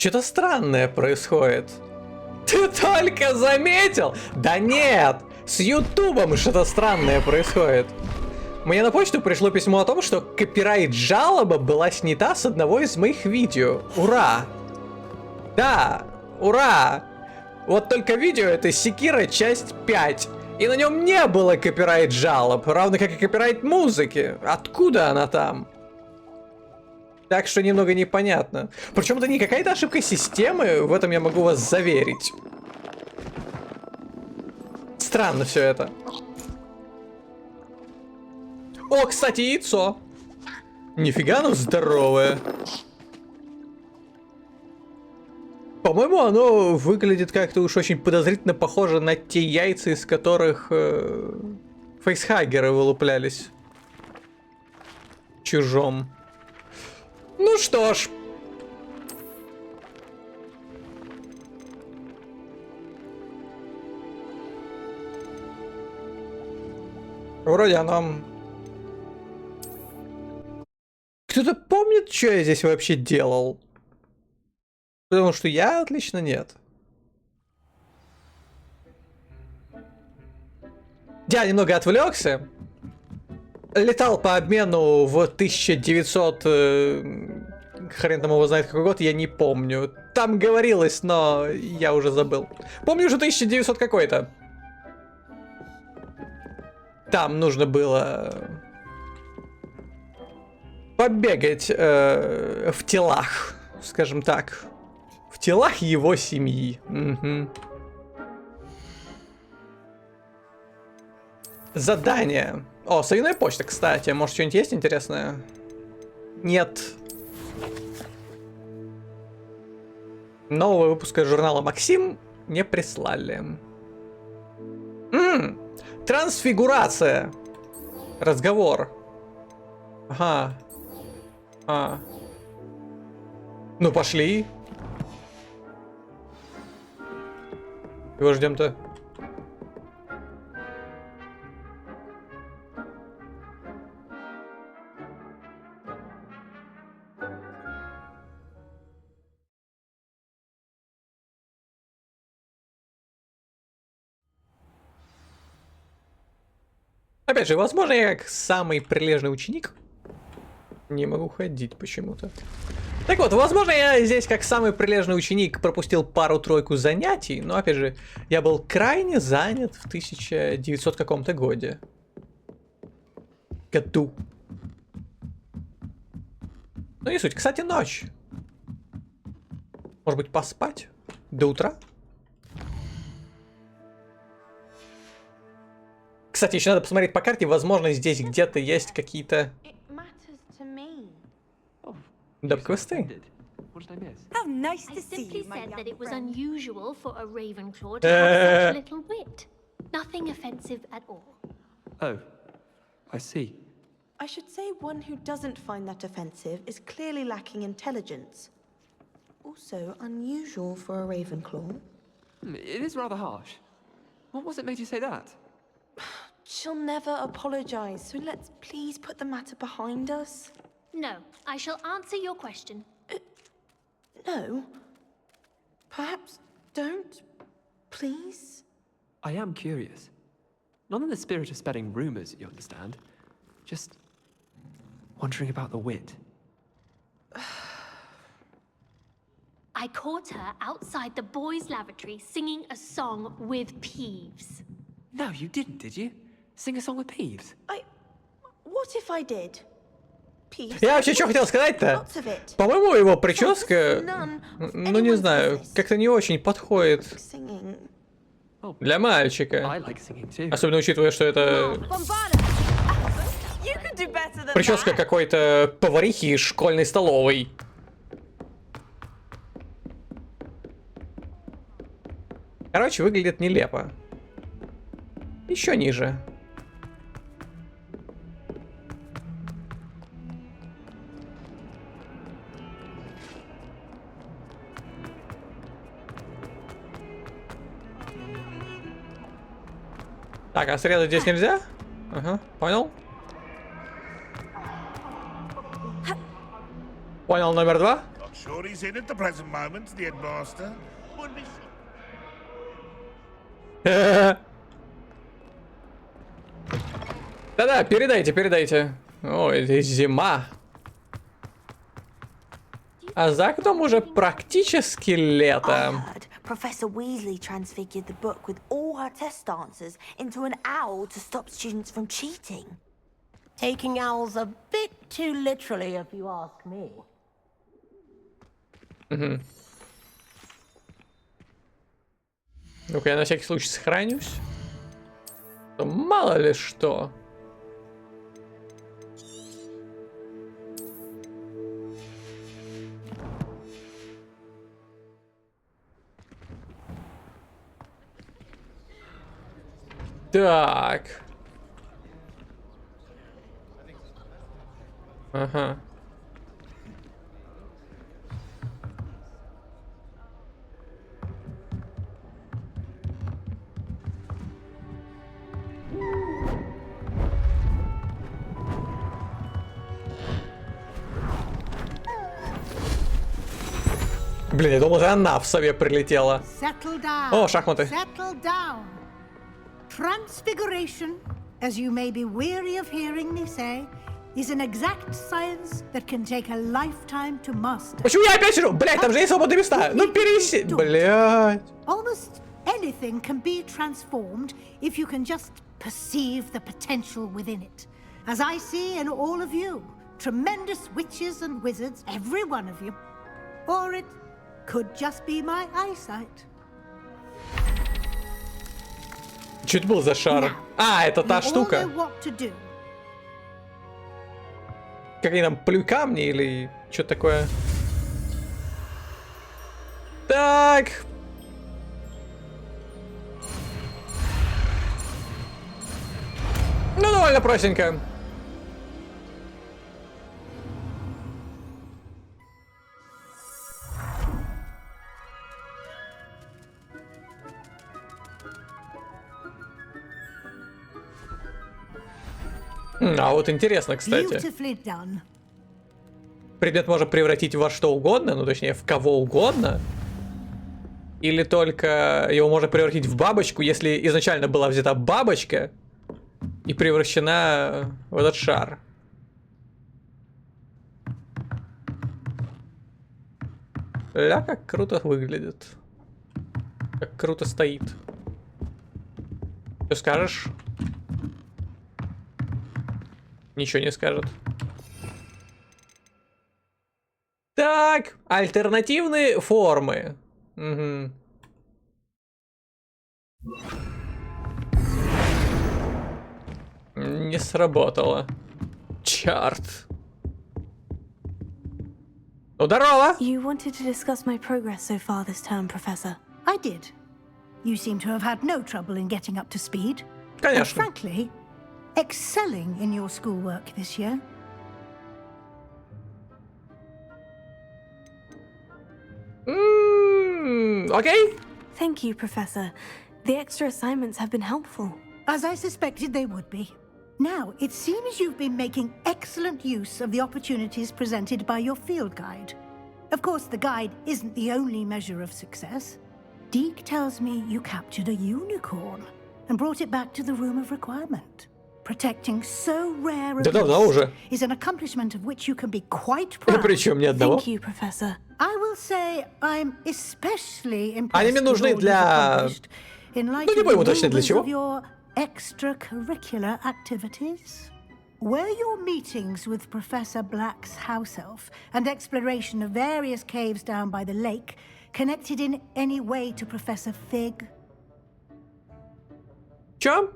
Что-то странное происходит. Ты только заметил? Да нет! С Ютубом что-то странное происходит. Мне на почту пришло письмо о том, что копирайт-жалоба была снята с одного из моих видео. Ура! Да, ура! Вот только видео это Секира часть 5. И на нем не было копирайт-жалоб, равно как и копирайт-музыки. Откуда она там? Так что немного непонятно. Причем это не какая-то ошибка системы, в этом я могу вас заверить. Странно все это. О, кстати, яйцо. Нифига оно здоровое. По-моему, оно выглядит как-то уж очень подозрительно похоже на те яйца, из которых фейсхаггеры вылуплялись. Чужом. Ну что ж. Вроде оно... Кто-то помнит, что я здесь вообще делал? Потому что я отлично нет. Я немного отвлекся. Летал по обмену в 1900... хрен там его знает какой год, я не помню. Там говорилось, но я уже забыл. Помню уже 1900 какой-то. Там нужно было... побегать в телах, скажем так. В телах его семьи. Угу. Задание. О, союзная почта, кстати. Может, что-нибудь есть интересное? Нет. Нового выпуска журнала «Максим» не прислали. Трансфигурация. Разговор. Ага. Ну, пошли. Его ждем-то. Опять же, возможно, я как самый прилежный ученик не могу ходить почему-то. Так вот, возможно, я здесь как самый прилежный ученик пропустил пару-тройку занятий, но, опять же, я был крайне занят в 1900 каком-то году. Ну не суть. Кстати, ночь. Может быть, поспать до утра? Кстати, еще надо посмотреть по карте, возможно, здесь где-то есть какие-то... Доп-квесты. How nice to see you, my young that it was friend. unusual for a Ravenclaw to have such little wit. Nothing offensive at all. Oh, I see. I should say one who doesn't find that offensive is clearly lacking intelligence. Also unusual for a Ravenclaw. It is rather harsh. What was it made you say that? She'll never apologize, so let's please put the matter behind us. No, I shall answer your question. No. Perhaps don't, please? I am curious. Not in the spirit of spreading rumors, you understand. Just wondering about the wit. I caught her outside the boys' lavatory singing a song with Peeves. No, you didn't, did you? Sing a song with Peeves? What if I did? Peeves. Я вообще что хотел сказать-то? Lots of it. По-моему, его прическа, None of ну не anyone's знаю, business. как-то не очень подходит Singing. для мальчика. I like singing too. Особенно учитывая, что это You could do better than прическа that. какой-то поварихи из школьной столовой. Короче, выглядит нелепо. Еще ниже. Так, а срезать здесь нельзя? Ага, понял. Понял номер 2. is in at the present moment, the headmaster. Would be Да-да, передайте. Ой, это зима. А за окном уже практически I лето. heard Professor Weasley transfigured the book with all her test answers into an owl to stop students from cheating. Taking owls a bit too literally, if you ask me. Ну-ка, я на всякий случай сохранюсь. То мало ли что. Так. Ага. Блин, я думал, это она в сове прилетела. Settle down. О, шахматы. Settle down. Transfiguration, as you may be weary of hearing me say, is an exact science that can take a lifetime to master. Почему я опять сижу? Блять, там же есть свободные места. Ну переси... Блять. Almost anything can be transformed if you can just perceive the potential within it. As I see in all of you, tremendous witches and wizards, every one of you. Or it could just be my eyesight. Что это был за шар? А, это та You all штука. know what to do. Как они там, плюй камни или что такое? Так. Ну, довольно простенько. А вот интересно, кстати. Beautifully done. Предмет можно превратить во что угодно, ну точнее в кого угодно. Или только его можно превратить в бабочку, если изначально была взята бабочка и превращена в этот шар. Ля, как круто выглядит. Как круто стоит. Что скажешь? Ничего не скажет. Так, альтернативные формы. Угу. Не сработало. Чарт. Ну, здорово! You wanted to discuss my progress so far this term, Professor. I did. You seem to have had no trouble in getting up to speed. And Конечно. frankly, excelling in your schoolwork this year. Окей. Thank you, Professor. The extra assignments have been helpful. As I suspected they would be. Now, it seems you've been making excellent use of the opportunities presented by your field guide. Of course, the guide isn't the only measure of success. Deke tells me you captured a unicorn and brought it back to the Room of Requirement. Protecting so rare a Да-да-да, beast уже. is an accomplishment of which you can be quite proud. Причем ни одного. Thank you, Professor. I will say I'm especially impressed Они мне нужны with all you've для... accomplished in light Ну, не of будем the уточнять, для rumors чего. of your extracurricular activities. Were your meetings with Professor Black's house elf and exploration of various caves down by the lake connected in any way to Professor Fig? Чё?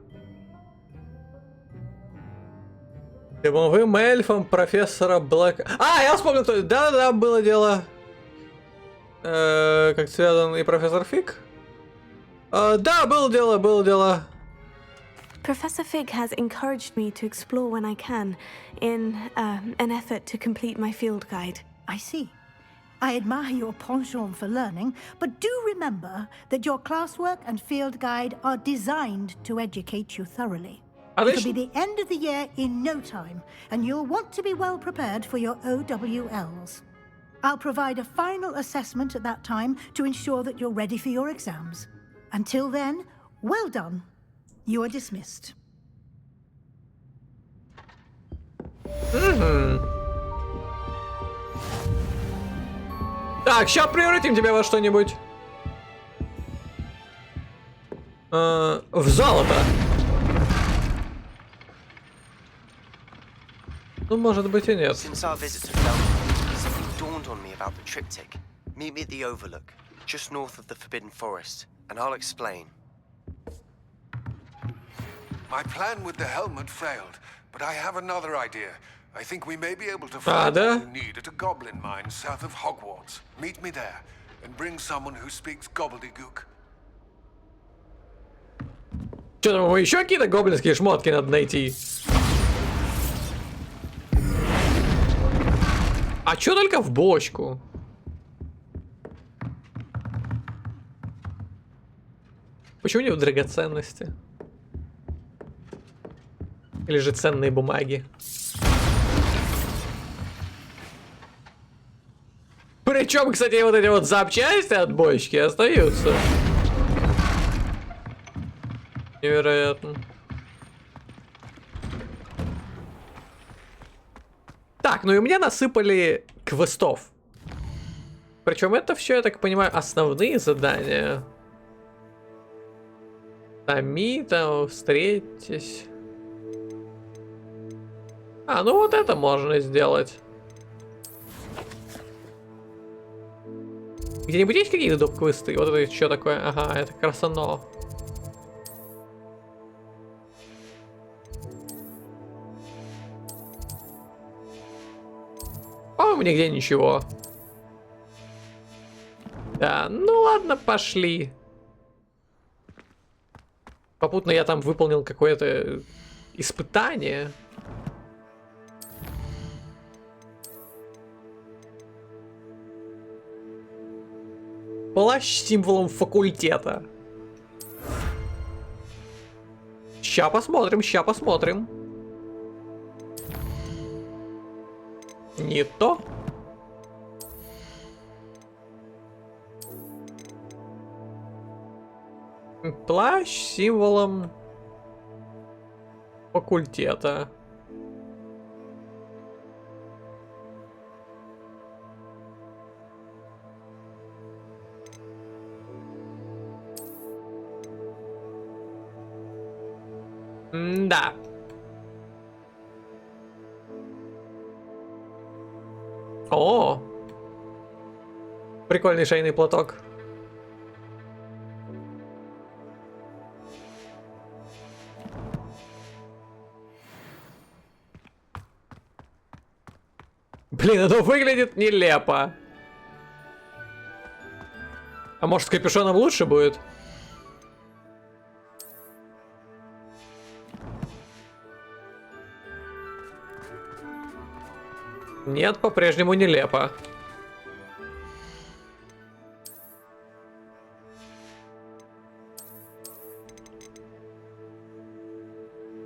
Дымовым эльфом профессора Блэка... А, я вспомнил, кто... Да-да, было дело. Как связан и профессор Фиг? Да, было дело. Professor Fig has encouraged me to explore when I can, in an effort to complete my field guide. I see. I admire your penchant for learning, but do remember that your classwork and field guide are designed to educate you thoroughly. It'll be the end of the year in no time, and you'll want to be well prepared for your OWLs. I'll provide a final assessment at that time to ensure that you're ready for your exams. Until then, well done. You are dismissed. Так, сейчас превратим тебя во что-нибудь. В золото. Ну, может быть и нет. Since our visit to Felton, something dawned on me about the triptych. Meet me at the Overlook, just north of the Forbidden Forest, and I'll explain. My plan with the helmet failed, but I have another idea. I think we may be able to find да? what we need at a goblin mine south of Hogwarts. Meet me there, and bring someone who speaks gobbledygook. Что там, еще какие-то гоблинские шмотки надо найти? А чё только в бочку? Почему не в драгоценности? Или же ценные бумаги? Причем, кстати, вот эти вот запчасти от бочки остаются. Невероятно. Так, ну и мне насыпали квестов. Причем это все, я так понимаю, основные задания. Томи, там, встретитесь. А, ну вот это можно сделать. Где-нибудь есть какие-то доп-квесты? Вот это что такое? Ага, это как раз оно. По-моему, нигде ничего. Да, ну ладно, пошли. Попутно я там выполнил какое-то испытание. Плащ с символом факультета. Ща посмотрим, ща посмотрим. Не то. Плащ с символом факультета. Да. О! Прикольный шейный платок. Блин, это выглядит нелепо. А может, с капюшоном лучше будет? Нет, по-прежнему нелепо.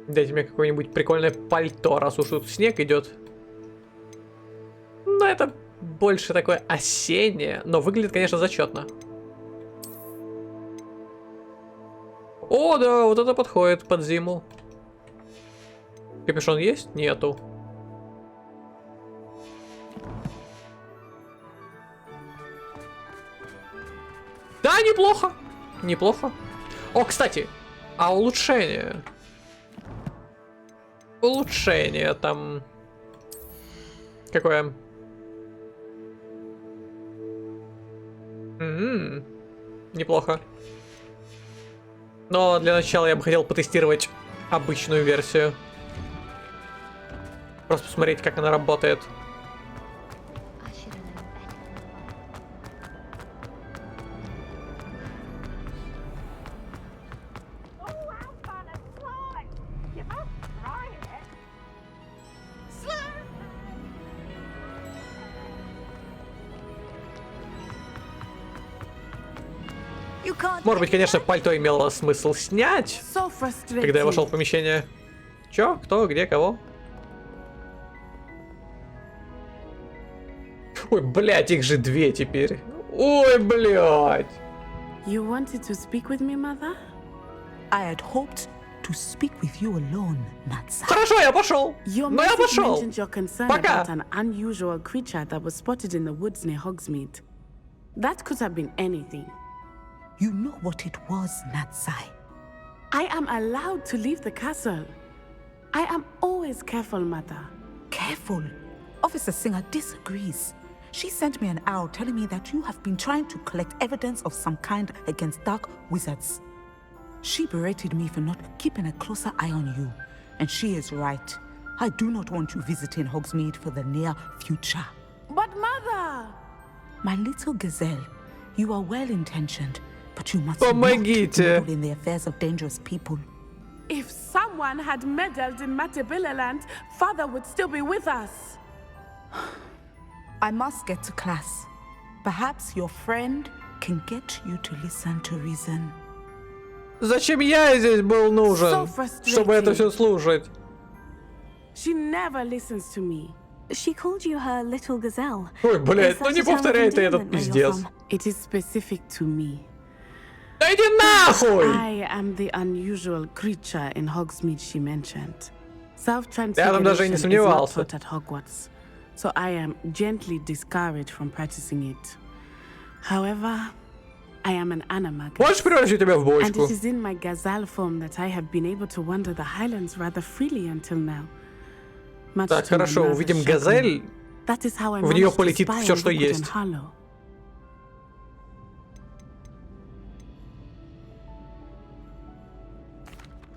Дайте мне какое-нибудь прикольное пальто, раз уж тут снег идет. Но это больше такое осеннее, но выглядит, конечно, зачетно. О, да, вот это подходит под зиму. Капюшон есть? Нету. Да, неплохо. Неплохо. О, кстати, а улучшение? Улучшение там... Какое? Неплохо. Но для начала я бы хотел потестировать обычную версию. Просто посмотреть, как она работает. Может быть, конечно, пальто имело смысл снять, когда я вошел в помещение. Чё? Кто? Где? Кого? Ой, блядь, их же две теперь. Ой, блядь. You wanted to speak with me, Mother? I had hoped to speak with you alone, Natsa. Хорошо, я пошел. Your Но я message пошел. mentioned your concern Пока. about an unusual creature that was spotted in the woods near Hogsmeade. That could have been anything. You know what it was, Natsai. I am allowed to leave the castle. I am always careful, Mother. Careful. Officer Singer disagrees. She sent me an owl telling me that you have been trying to collect evidence of some kind against dark wizards. She berated me for not keeping a closer eye on you. And she is right. I do not want you visiting Hogsmeade for the near future. But Mother! My little gazelle, you are well-intentioned, but you must Помогите. not meddle in the affairs of dangerous people. If someone had meddled in Matabeleland, Father would still be with us. I must get to class. Perhaps your friend can get you to listen to reason. Зачем я здесь был нужен, So frustrating. чтобы это все слушать? She never listens to me. She called you her little gazelle. Ой, блядь, Is ну that не a term of повторяй ты этот endearment where you're пиздец. from? It is specific to me. Да иди нахуй! I am the unusual creature in Hogsmeade she mentioned. Я там даже и не Self-transfiguration is not сомневался. taught at Hogwarts, so I am gently discouraged from practicing it. However, I am an animagus, Можешь превратить тебя в and бочку? it is in my gazelle form that I have been able to wander the Highlands rather freely until now. Much Так, to my хорошо, mother's увидим chagrin. газель. That is how I В нее managed to полетит spy всё, on что Rookwood есть. and Harlow.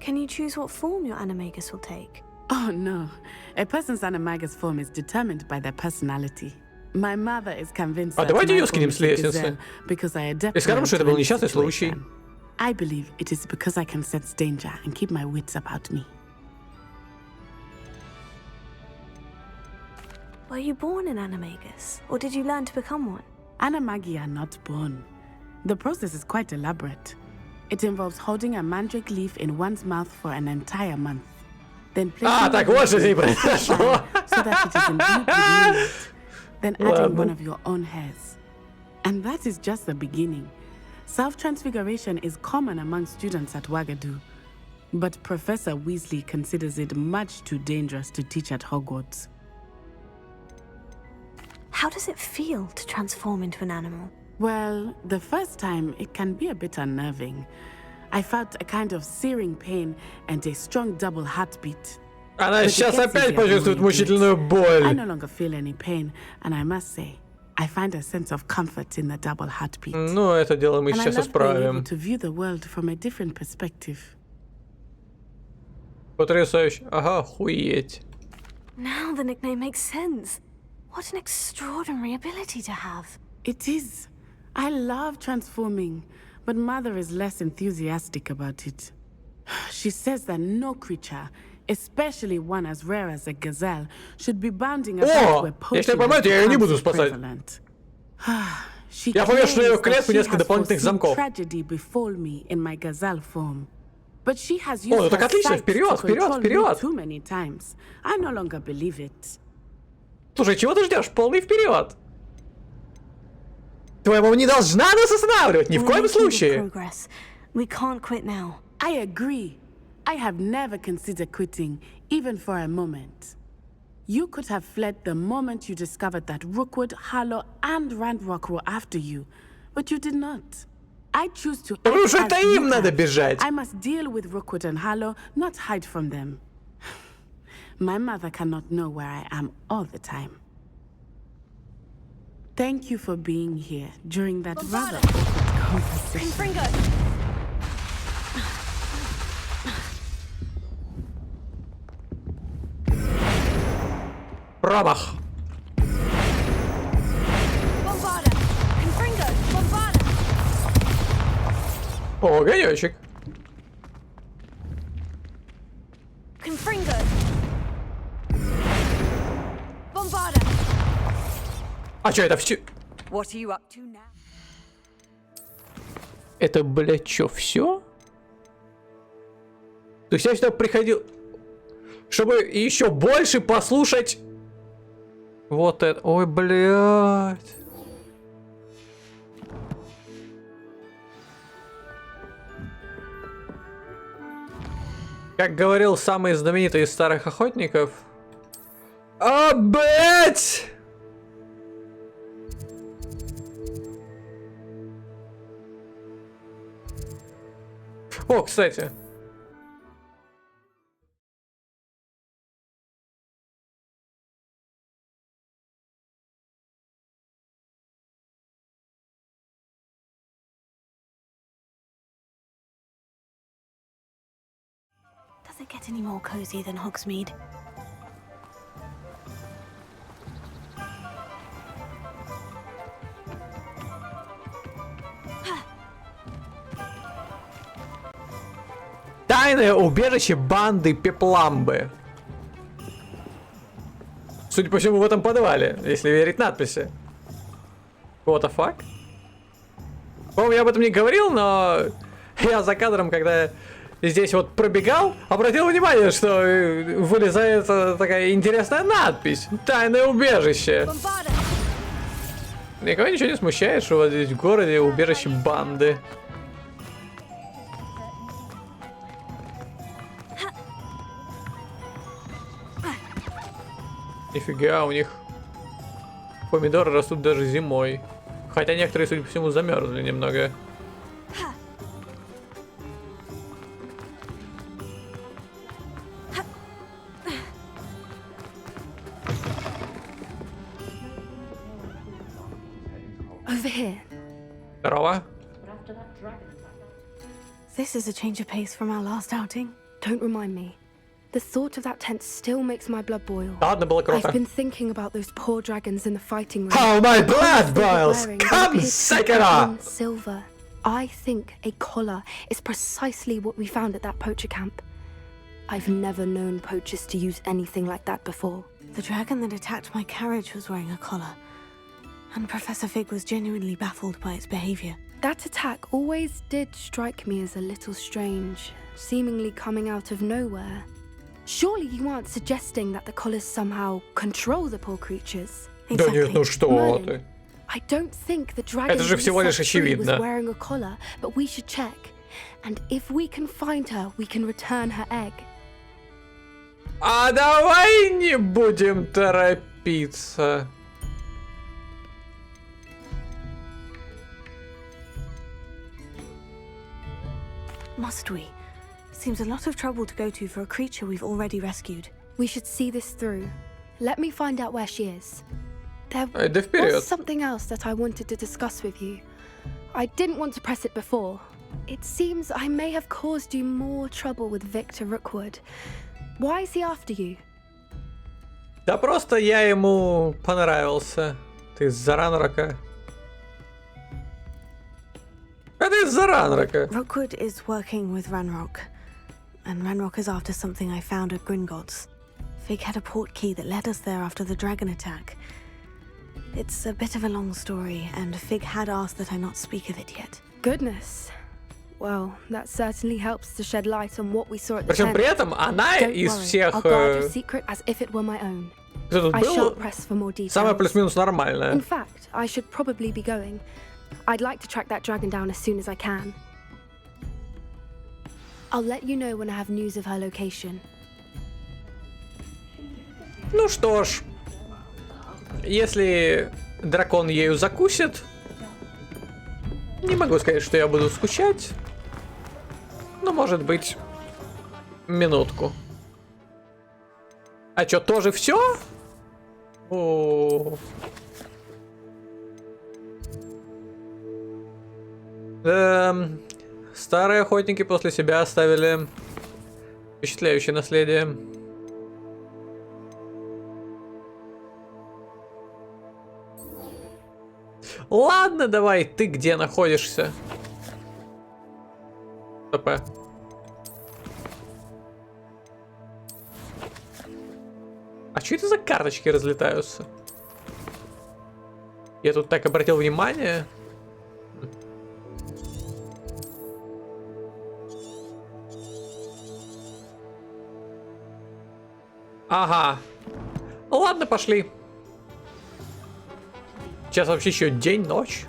Can you choose what form your animagus will take? Oh no, a person's animagus form is determined by their personality. My mother is convinced А that давайте my её скинем form с is a лестницы. gazelle because I adapt И скажем, well что это to был any несчастный случай. situation. I believe it is because I can sense danger and keep my wits about me. Were you born an animagus, or did you learn to become one? Animagi are not born. The process is quite elaborate. It involves holding a mandrake leaf in one's mouth for an entire month. Then placing так the вот leaf что in здесь a hot произошло. fire so that it is imbued with moonlight. Then adding Ладно. one of your own hairs. And that is just the beginning. Self-transfiguration is common among students at Wagadu. But Professor Weasley considers it much too dangerous to teach at Hogwarts. How does it feel to transform into an animal? Well, the first time it can be a bit unnerving. I felt a kind of searing pain and a strong double heartbeat. Она But it сейчас gets опять easier the more почувствует you do it. мучительную I боль. no longer feel any pain, and I must say, I find a sense of comfort in the double heartbeat. Ну, это дело мы And I сейчас love being able исправим. to view the world from a different perspective. Потрясающе. Ага, охуеть. Now the nickname makes sense. What an extraordinary ability to have. It is. I love transforming, but Mother is less enthusiastic about it. She says that no creature, especially one as rare as a gazelle, should be bounding about where если я poaching поймаю, has то я её не become буду so спасать. prevalent. She Я повешу на её claims that клетку she несколько has дополнительных foreseen замков. tragedy befall me in my gazelle form. But she has О, used ну так her отлично, sight вперед, to вперед, control me вперед. too many times. I no longer believe it. Слушай, чего ты ждешь? Полный вперед! Твоя мама не должна нас останавливать, ни в We're коем making good случае! progress. We can't quit now. I agree. I have never considered quitting, even for a moment. You could have fled the moment you discovered that Rookwood, Harlow, and Randrock were after you, but you did not. I choose to act Потому что as это you им надо have. бежать. I must deal with Rookwood and Harlow, not hide from them. My mother cannot know where I am all the time. Thank you for being here during that rather awkward conversation. Промах! О, огонёчек. А чё, это все? What are you up to now? Это, блядь, чё, все? То есть я сюда приходил, чтобы еще больше послушать Вот это. Ой, блядь. Как говорил самый знаменитый из старых охотников. А, блядь! О, кстати. Does it get any more cozy than Hogsmeade? Тайное убежище банды Пепламбы. Судя по всему, в этом подвале, если верить надписи. What the fuck? По-моему, я об этом не говорил, но я за кадром, когда здесь вот пробегал, обратил внимание, что вылезает такая интересная надпись. Тайное убежище. Никого ничего не смущает, что вот здесь в городе убежище банды. Нифига, у них помидоры растут даже зимой. Хотя некоторые, судя по всему, замерзли немного. Over here. Здорово. This is a change of pace from our last outing. Don't remind me. The thought of that tent still makes my blood boil. Ладно, было круто. I've been thinking about those poor dragons in the fighting room. How my blood boils! Come, Sekiro! Silver. I think a collar is precisely what we found at that poacher camp. I've never known poachers to use anything like that before. The dragon that attacked my carriage was wearing a collar, and Professor Fig was genuinely baffled by its behavior. That attack always did strike me as a little strange, seemingly coming out of nowhere. Surely you aren't suggesting that the collars somehow control the poor creatures? Да нет, ну что ты. I don't think the dragon Это же всего лишь was очевидно. wearing a collar, but we should check. And if we can find her, we can return her egg. А давай не будем торопиться. Must we? Seems a lot of trouble to go to for a creature we've already rescued. We should see this through. Let me find out where she is. There was something else that I wanted to discuss with you. I didn't want to press it before. It seems I may have caused you more trouble with Victor Rookwood. Why is he after you? Да просто я ему понравился. Ты из-за Ранрока. Это из-за Ранрока. Rookwood is working with Ranrock, and Ranrock is after something I found at Gringotts. Fig had a port key that led us there after the dragon attack. It's a bit of a long story, and Fig had asked that I not speak of it yet. Goodness. Well, that certainly helps to shed light on what we saw at the Причем при этом она из всех I'll guard your secret as if it were my own. кто тут I был, shan't press for more details. самая плюс-минус нормальная. In fact, I should probably be going. I'd like to track that dragon down as soon as I can. I'll let you know when I have news of her location. Ну что ж, если дракон ею закусит, не могу сказать, что я буду скучать, но может быть минутку. А чё, тоже все? О. Старые охотники после себя оставили впечатляющее наследие. Ладно, давай, ты где находишься? ТП. А что это за карточки разлетаются? Я тут так обратил внимание. Ага. Ладно, пошли. Сейчас вообще еще день, ночь.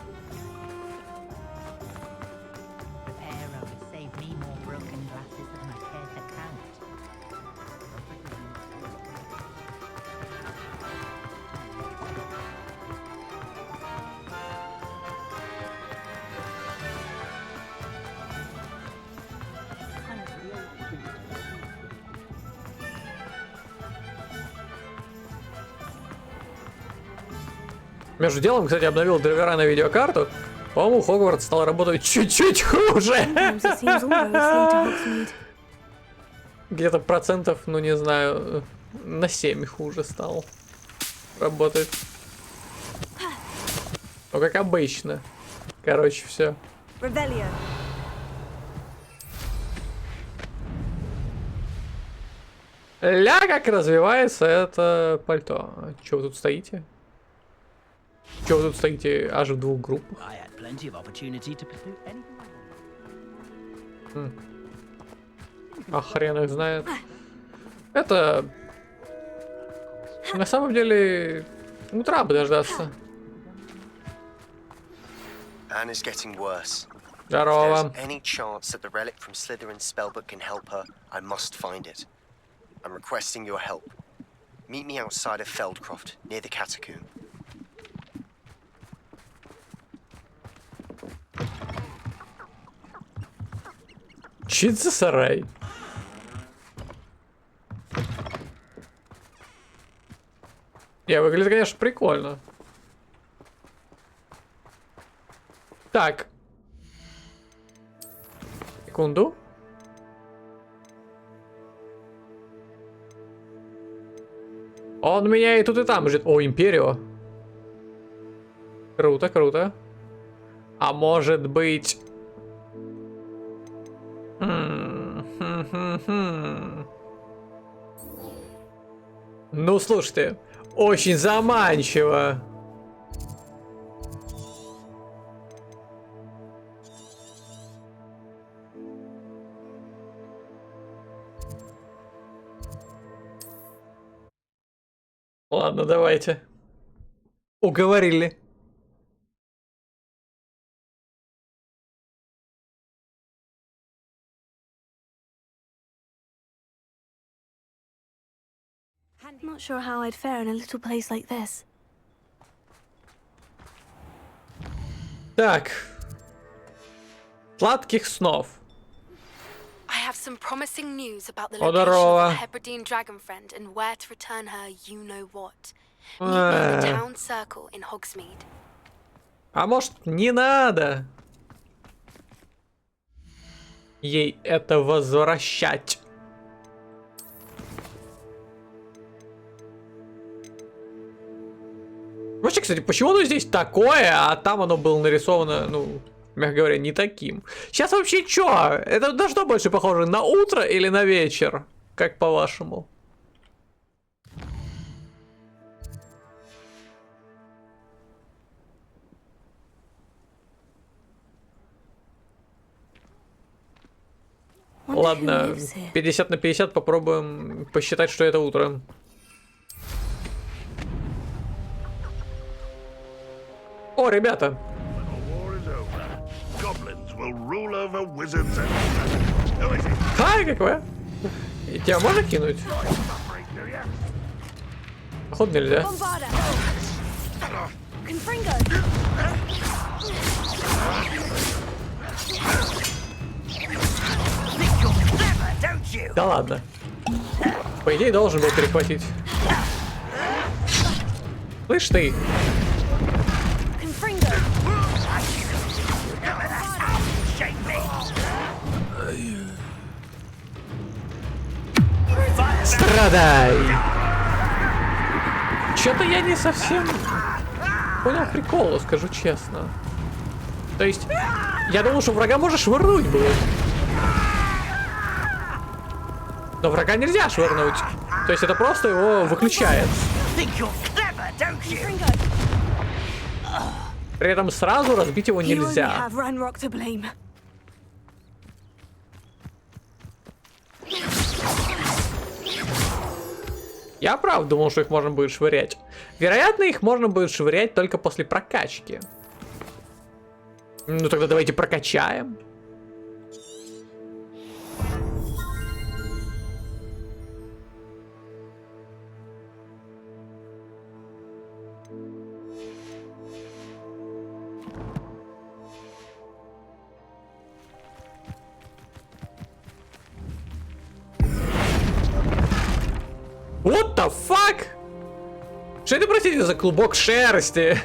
Между делом, кстати, обновил драйвера на видеокарту. По-моему, Хогвартс стал работать чуть-чуть хуже. Где-то процентов, ну не знаю, на 7 хуже стал работать. Ну, как обычно. Короче, все. Ля, как развивается это пальто. Че вы тут стоите? Че вы тут стоите аж в двух группах? А хрен их знает. Это... На самом деле... Утра бы дождаться. Здорово. I'm requesting your help. Meet me outside of Feldcroft, near the catacomb. Че это за сарай? Выглядит, конечно, прикольно. Так. Секунду. Он меня и тут, и там ждет. О, Империо. Круто, круто. А может быть... Ну, слушайте, очень заманчиво. Ладно, давайте. Уговорили. Not sure how I'd fare in a little place like this. Так. Сладких снов. I have some promising news about the О, location здорово. of the Hebridean dragon friend and where to return her you know what. Meet me in the town circle in Hogsmeade. А может, не надо ей это возвращать? Вообще, кстати, почему оно здесь такое, а там оно было нарисовано, ну, мягко говоря, не таким? Сейчас вообще чё? Это на что больше похоже, на утро или на вечер? Как по-вашему? Ладно, 50 на 50 попробуем посчитать, что это утро. О, ребята! Хай, как вы? И тебя можно кинуть? Походу нельзя. Да ладно. По идее, должен был перехватить. Слышь ты? Страдай! Чё-то я не совсем понял прикола, скажу честно. То есть, я думал, что врага можно швырнуть было. Но врага нельзя швырнуть. То есть это просто его выключает. При этом сразу разбить его нельзя. Я правда думал, что их можно будет швырять. Вероятно, их можно будет швырять только после прокачки. Ну тогда давайте прокачаем. What the fuck? Что это, простите, за клубок шерсти?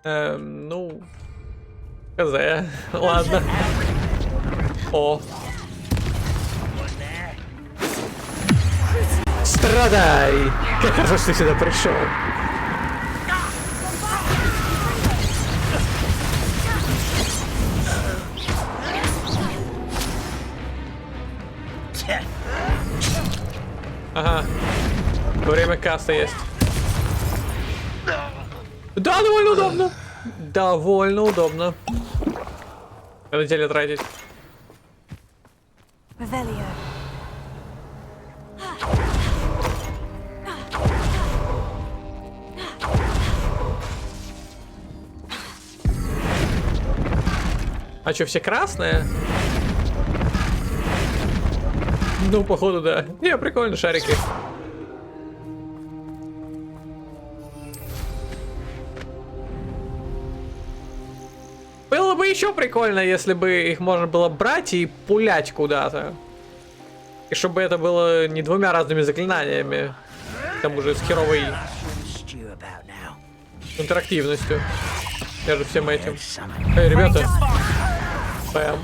Ну... Хз. Ладно. О. Страдай! Как хорошо, что ты сюда пришел. Ага. Время кассы есть. Да, довольно удобно. Довольно удобно. Надо теле тратить. Revelio. А что, все красные? Ну, походу, да. Не, прикольно, шарики. Было бы еще прикольно, если бы их можно было брать и пулять куда-то. И чтобы это было не двумя разными заклинаниями. К тому же с херовой интерактивностью. Между всем этим. Эй, ребята. Бэм.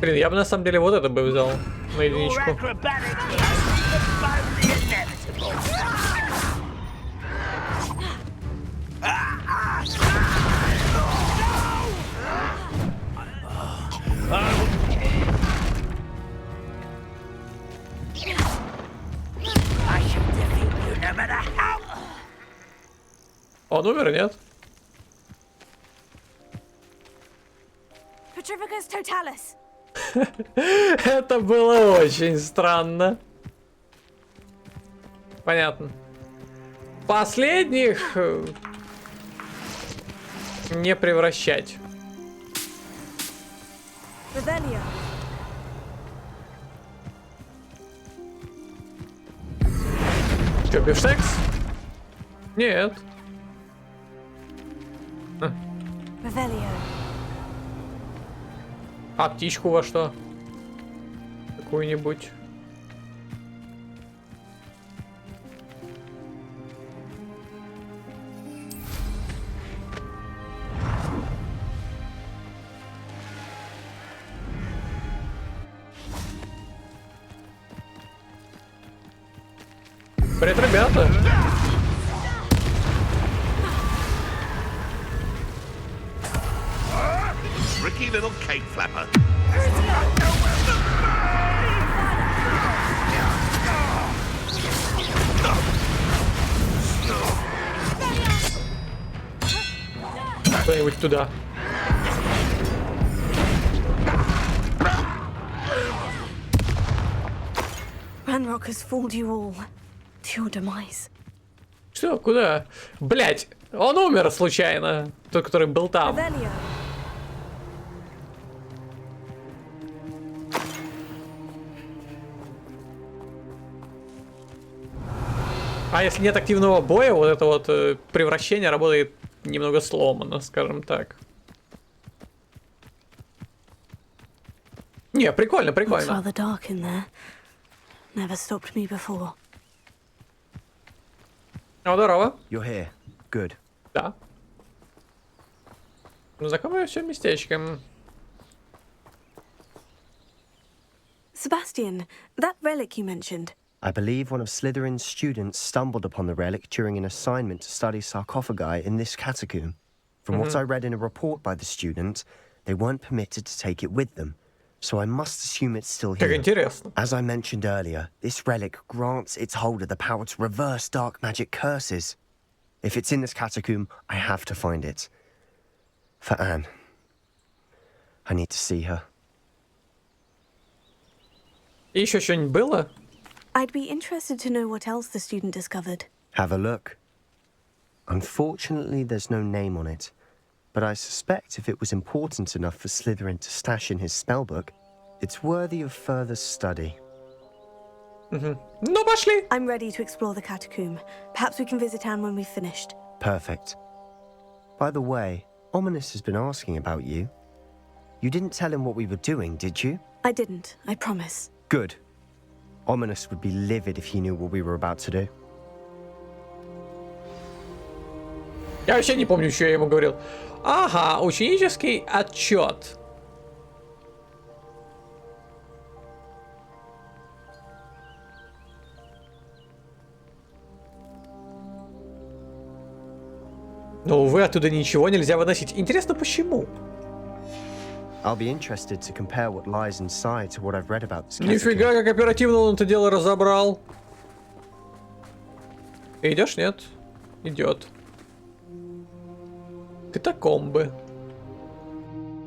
Блин, я бы на самом деле вот это бы взял на единичку. Он умер, нет? Petrificus totalis. Это было очень странно. Понятно. Последних не превращать. Revelio. Чё, бифштекс? Нет. Revelio. А птичку во что? Какую-нибудь. Привет, ребята! Tricky little cake flapper. Кто-нибудь туда. Ranrock has fooled you all to your demise. Что? Куда? Блять, он умер случайно. Тот, который был там. Revelio. А если нет активного боя, вот это вот превращение работает немного сломано, скажем так. Не, прикольно, It's прикольно. rather dark in there. Never stopped me before. О, здорово. You're here. Good. Да. Знакомое все местечко. Sebastian, that relic you mentioned. I believe one of Slytherin's students stumbled upon the relic during an assignment to study sarcophagi in this catacomb. From what I read in a report by the student, they weren't permitted to take it with them. so I must assume it's still Как here. интересно. As I mentioned earlier, this relic grants its holder the power to reverse dark magic curses. If it's in this catacomb, I have to find it. For Anne. I need to see her. И еще что-нибудь было? I'd be interested to know what else the student discovered. Have a look. Unfortunately, there's no name on it. But I suspect if it was important enough for Slytherin to stash in his spellbook, it's worthy of further study. Ну, пошли! I'm ready to explore the catacomb. Perhaps we can visit Anne when we've finished. Perfect. By the way, Ominous has been asking about you. You didn't tell him what we were doing, did you? I didn't, I promise. Good. Ominous would be livid if he knew what we were about to do. Я вообще не помню, что я ему говорил. Ага, ученический отчет. Но, увы, оттуда ничего нельзя выносить. Интересно, почему? I'll be interested to compare what lies inside to what I've read about this catacomb. Нифига, как оперативно он это дело разобрал. Идешь, нет? Идет. Катакомбы.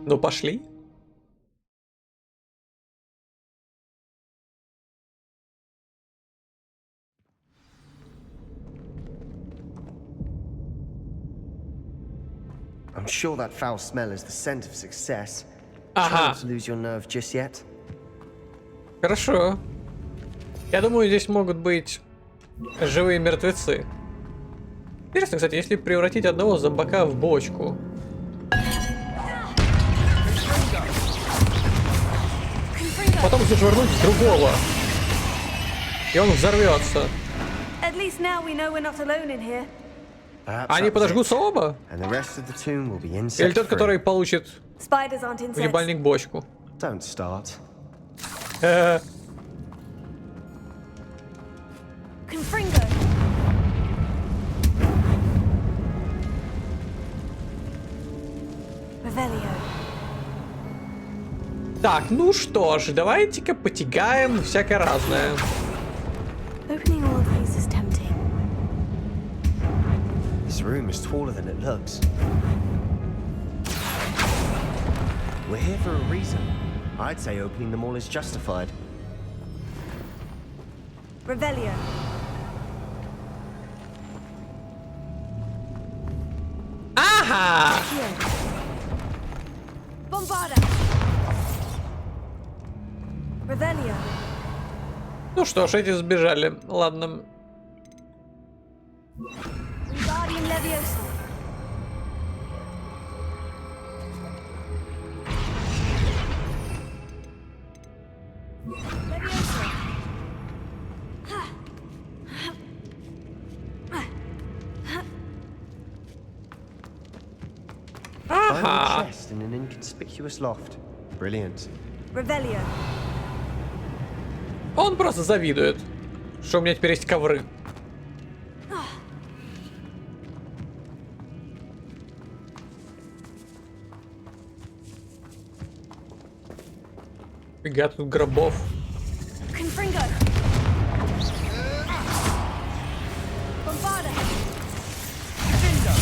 Ну, пошли. I'm sure that foul smell is the scent of success. Ага. Try not to lose your nerve just yet. Хорошо. Я думаю, здесь могут быть живые мертвецы. Интересно, кстати, если превратить одного зомбака в бочку. Потом зашвырнуть в другого. И он взорвется. At least now we know we're not alone in here. Они подожгутся оба? And the rest of the tomb will be Или insect тот, который получит Spiders aren't insects. ебальник бочку? Don't start. Confringo. Revelio. Так, ну что ж, давайте-ка потягаем всякое разное. Opening all of these is tempting. This room is taller than it looks. We're here for a reason. I'd say opening them all is justified. Revelio. Ага! Bombarda. Revelio. Ну что ж, эти сбежали. Ладно. Wingardium Leviosa. Leviosa. Find Ага. a chest in an inconspicuous loft. Brilliant. Revelio. Он просто завидует, что у меня теперь есть ковры. Фига тут гробов. Confringo. Bombarda. Crucio.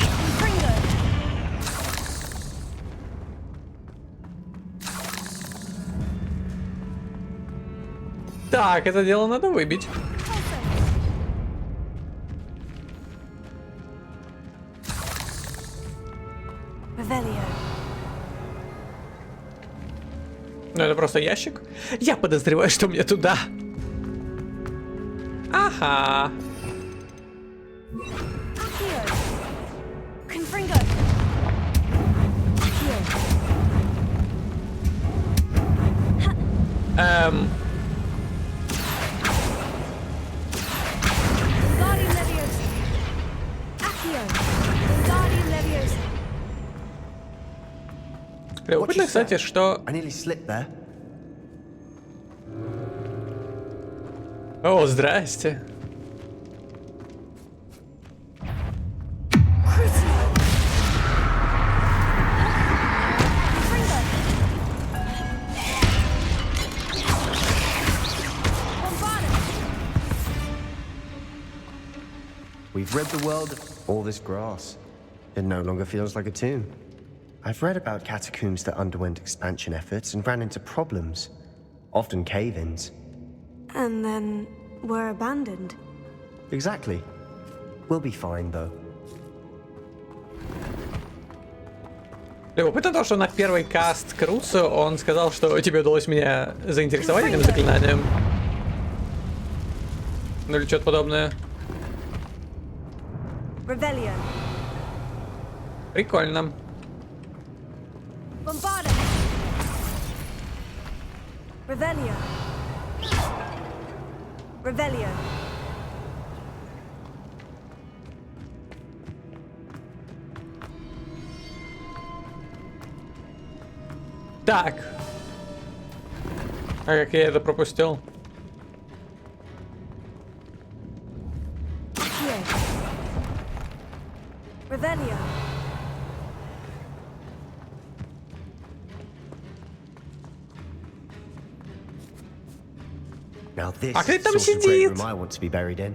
Confringo. Так, это дело надо выбить. Revelio. Ну, это просто ящик. Я подозреваю, что мне туда. Ага. Accio. Confringo. Accio. Wingardium Leviosa. Accio. Wingardium Leviosa. Любопытно, кстати, что... I nearly slipped there. О, здрасте. We've rid the world of all this grass. It no longer feels like a tomb. I've read about catacombs that underwent expansion efforts and ran into problems, often cave-ins. And then were abandoned. Exactly. We'll be fine, though. Любопытно то, что на первый каст Крусо он сказал, что тебе удалось меня заинтересовать этим заклинанием. Ну или что-то подобное. Revelio. Прикольно. Bombarda. Revelio. Revelio. Так. А как я это пропустил? Revelio. Now this А кто is the там sort of great сидит? room I want to be buried in.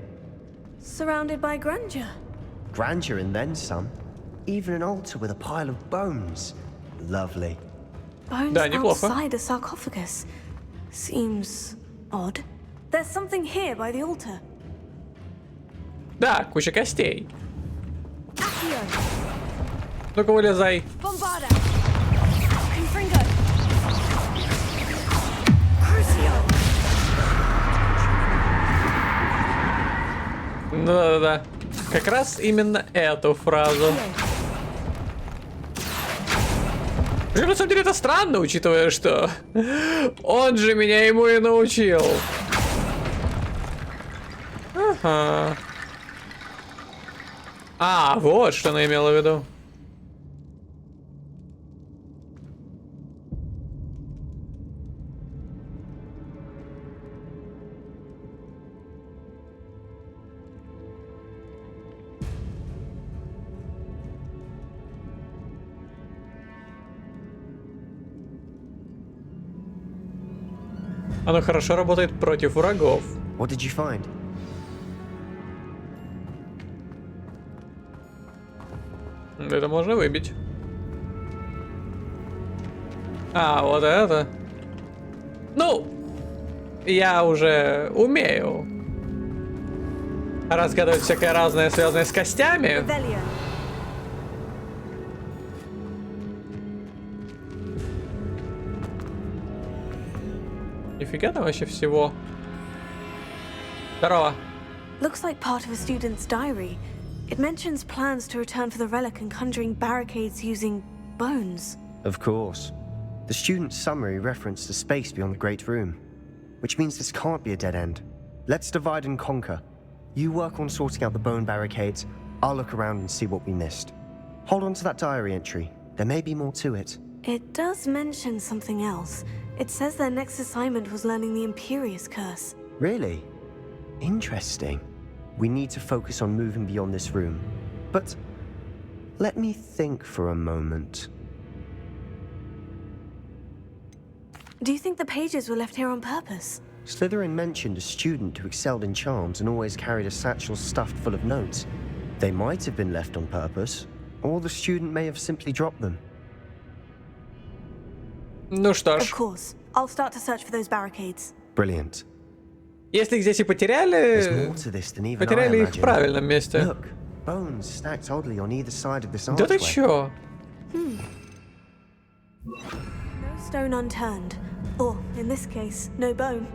Surrounded by grandeur. Grandeur and then some. Even an altar with a pile of bones. Lovely. Bones Да, неплохо. outside a sarcophagus. Seems odd. There's something here by the altar. Да, куча костей. Accio. Ну-ка, вылезай. Bombarda. Confringo. Crucio. Да-да-да. Как раз именно эту фразу. Причем, на самом деле, это странно, учитывая, что он же меня ему и научил. Ага. А, вот что она имела в виду. Оно хорошо работает против врагов. What did you find? Это можно выбить. А, вот это. Ну, я уже умею разгадывать всякое разное, связанное с костями. Revelio. Нифига там вообще всего. Здорово. Looks like part of a student's diary. It mentions plans to return for the relic and conjuring barricades using bones. Of course. The student's summary referenced the space beyond the Great Room, which means this can't be a dead end. Let's divide and conquer. You work on sorting out the bone barricades, I'll look around and see what we missed. Hold on to that diary entry. There may be more to it. It does mention something else. It says their next assignment was learning the Imperious Curse. Really? Interesting. We need to focus on moving beyond this room. But let me think for a moment. Do you think the pages were left here on purpose? Slytherin mentioned a student who excelled in charms and always carried a satchel stuffed full of notes. They might have been left on purpose, or the student may have simply dropped them. Ну что Of ж, course. I'll start to search for those barricades. Brilliant. если их здесь и There's потеряли, more to this than even I потеряли их в imagined. правильном месте. Look, bones stacked oddly on either side of this Да ты archway. чё? No stone unturned. Or, in this case, no bone.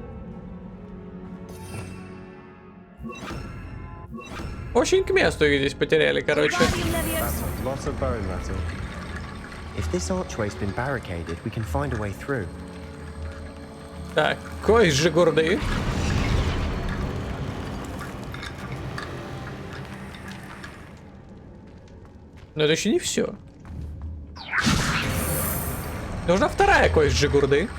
Очень к месту их здесь потеряли, короче. Wingardium Leviosa. That's a lot of bone rattle. If this archway's been barricaded, we can find a way through. Так, кость же горды. Но это еще не все. Нужна вторая кость Жигурды.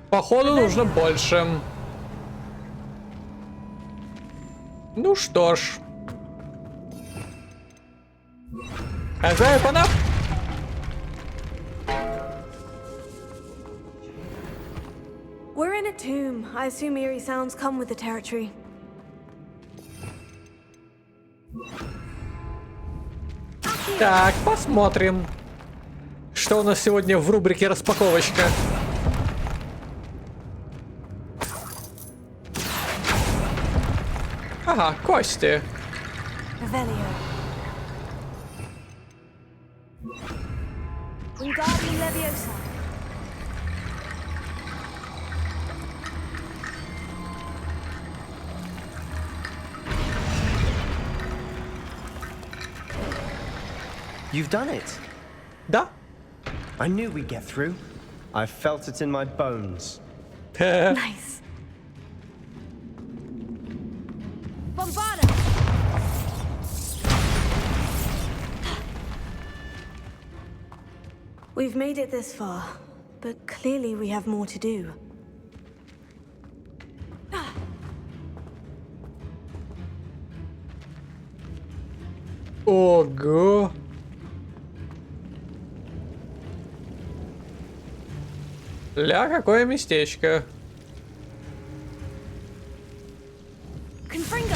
Походу нужно больше. Ну что ж. Open up. We're in a tomb. I assume eerie sounds come with the territory. Так, посмотрим, что у нас сегодня в рубрике распаковочка. Ага, кости. Revelio. Wingardium Leviosa. You've done it. Да. I knew we'd get through. I felt it in my bones. Nice. Bombarda. We've made it this far, but clearly we have more to do. Ого. Ля, какое местечко. Confringo.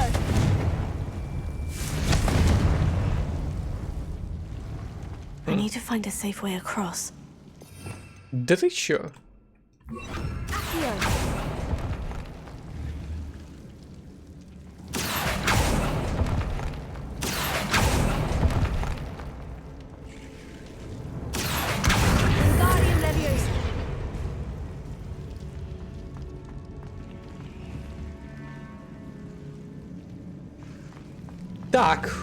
I need to find a safe way across. Да ты чё? Accio. Wingardium Leviosa. Так.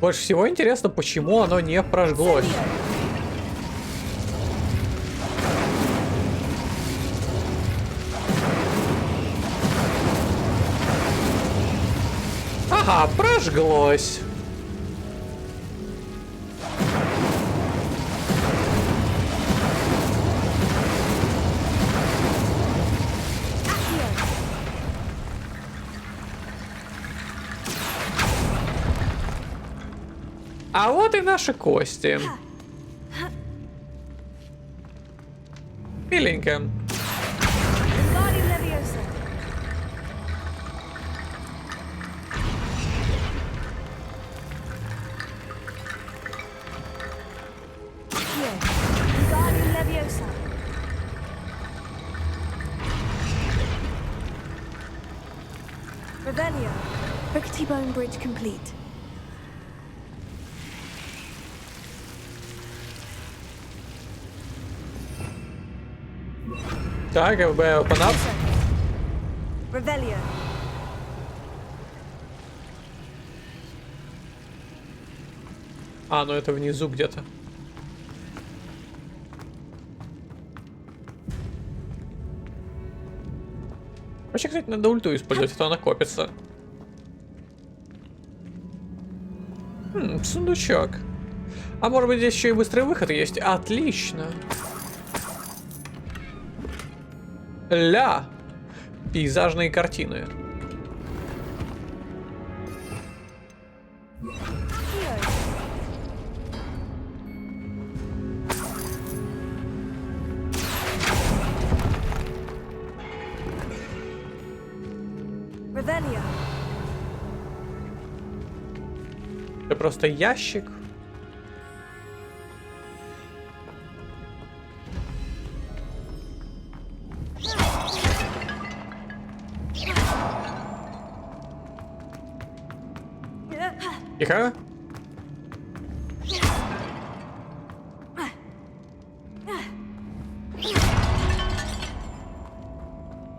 Больше всего интересно, почему оно не прожглось. Ага, прожглось. А вот и наши кости. Миленько. Wingardium Leviosa. Accio. Wingardium Leviosa. Revelio. Rickety Bone Bridge complete. Так, open up. Revelio. А, ну это внизу где-то. Вообще, кстати, надо ульту использовать, а то она копится. Сундучок. А может быть здесь еще и быстрый выход есть? Отлично. Ля. Пейзажные картины. Revelio. Это просто ящик. Тихо.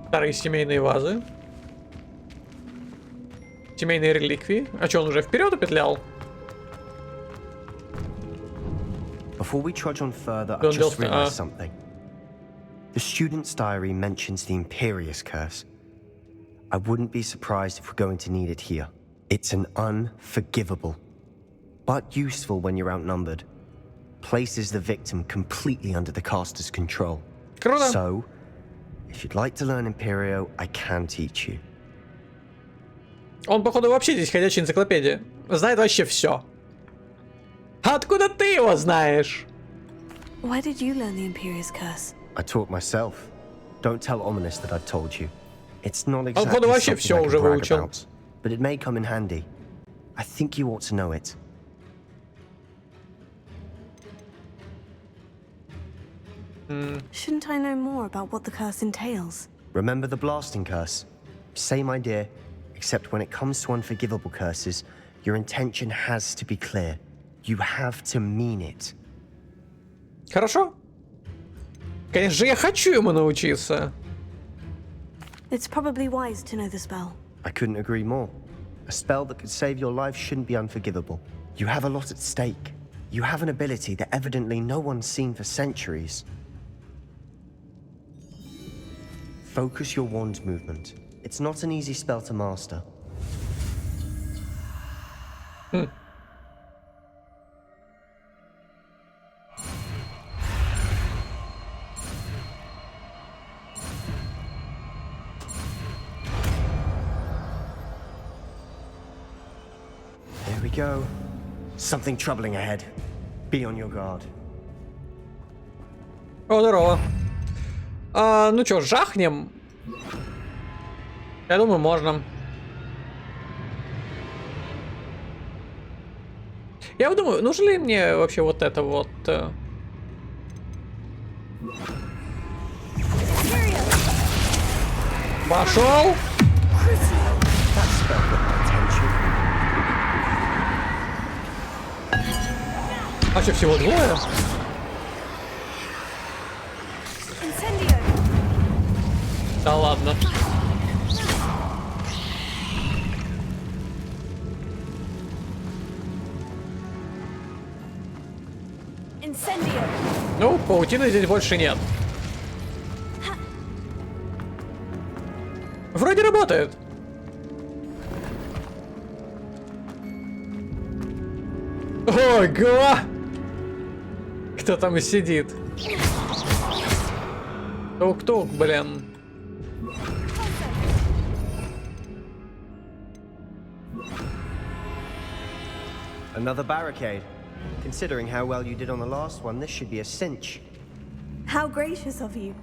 Старые семейные вазы. Семейные реликвии. А что, он уже вперед упетлял? Before we trudge on further, I just realized something. The student's diary mentions the Imperious Curse. I wouldn't be surprised if we're going to need it here. It's an unforgivable, but useful when you're outnumbered. Places the victim completely under the caster's control. Круто. So, if you'd like to learn Imperio, I can teach you. Он, походу, вообще здесь ходячая энциклопедия. Знает вообще все. Откуда ты его знаешь? Why did you learn the Imperious Curse? I taught myself. Don't tell Ominous that I've told you. It's not Он, походу, exactly вообще something все I уже can brag выучил. about, but it may come in handy. I think you ought to know it. Shouldn't I know more about what the curse entails? Remember the blasting curse? Same idea, except when it comes to unforgivable curses, your intention has to be clear. You have to mean it. Хорошо. Конечно же, я хочу ему научиться. It's probably wise to know the spell. I couldn't agree more. A spell that could save your life shouldn't be unforgivable. You have a lot at stake. You have an ability that evidently no one's seen for centuries. Focus your wand movement. It's not an easy spell to master. There we go. Something troubling ahead. Be on your guard. О, здорово. Ну чё, жахнем? Я думаю, можно. Я вот думаю, нужно ли мне вообще вот это вот... Пошел! А что, всего двое? Да ладно. Ну, паутины здесь больше нет. Вроде работает. Ого! Кто там сидит? Тук-тук, блин. Another barricade. Considering how well you did on the last one, this should be a cinch. How gracious of you.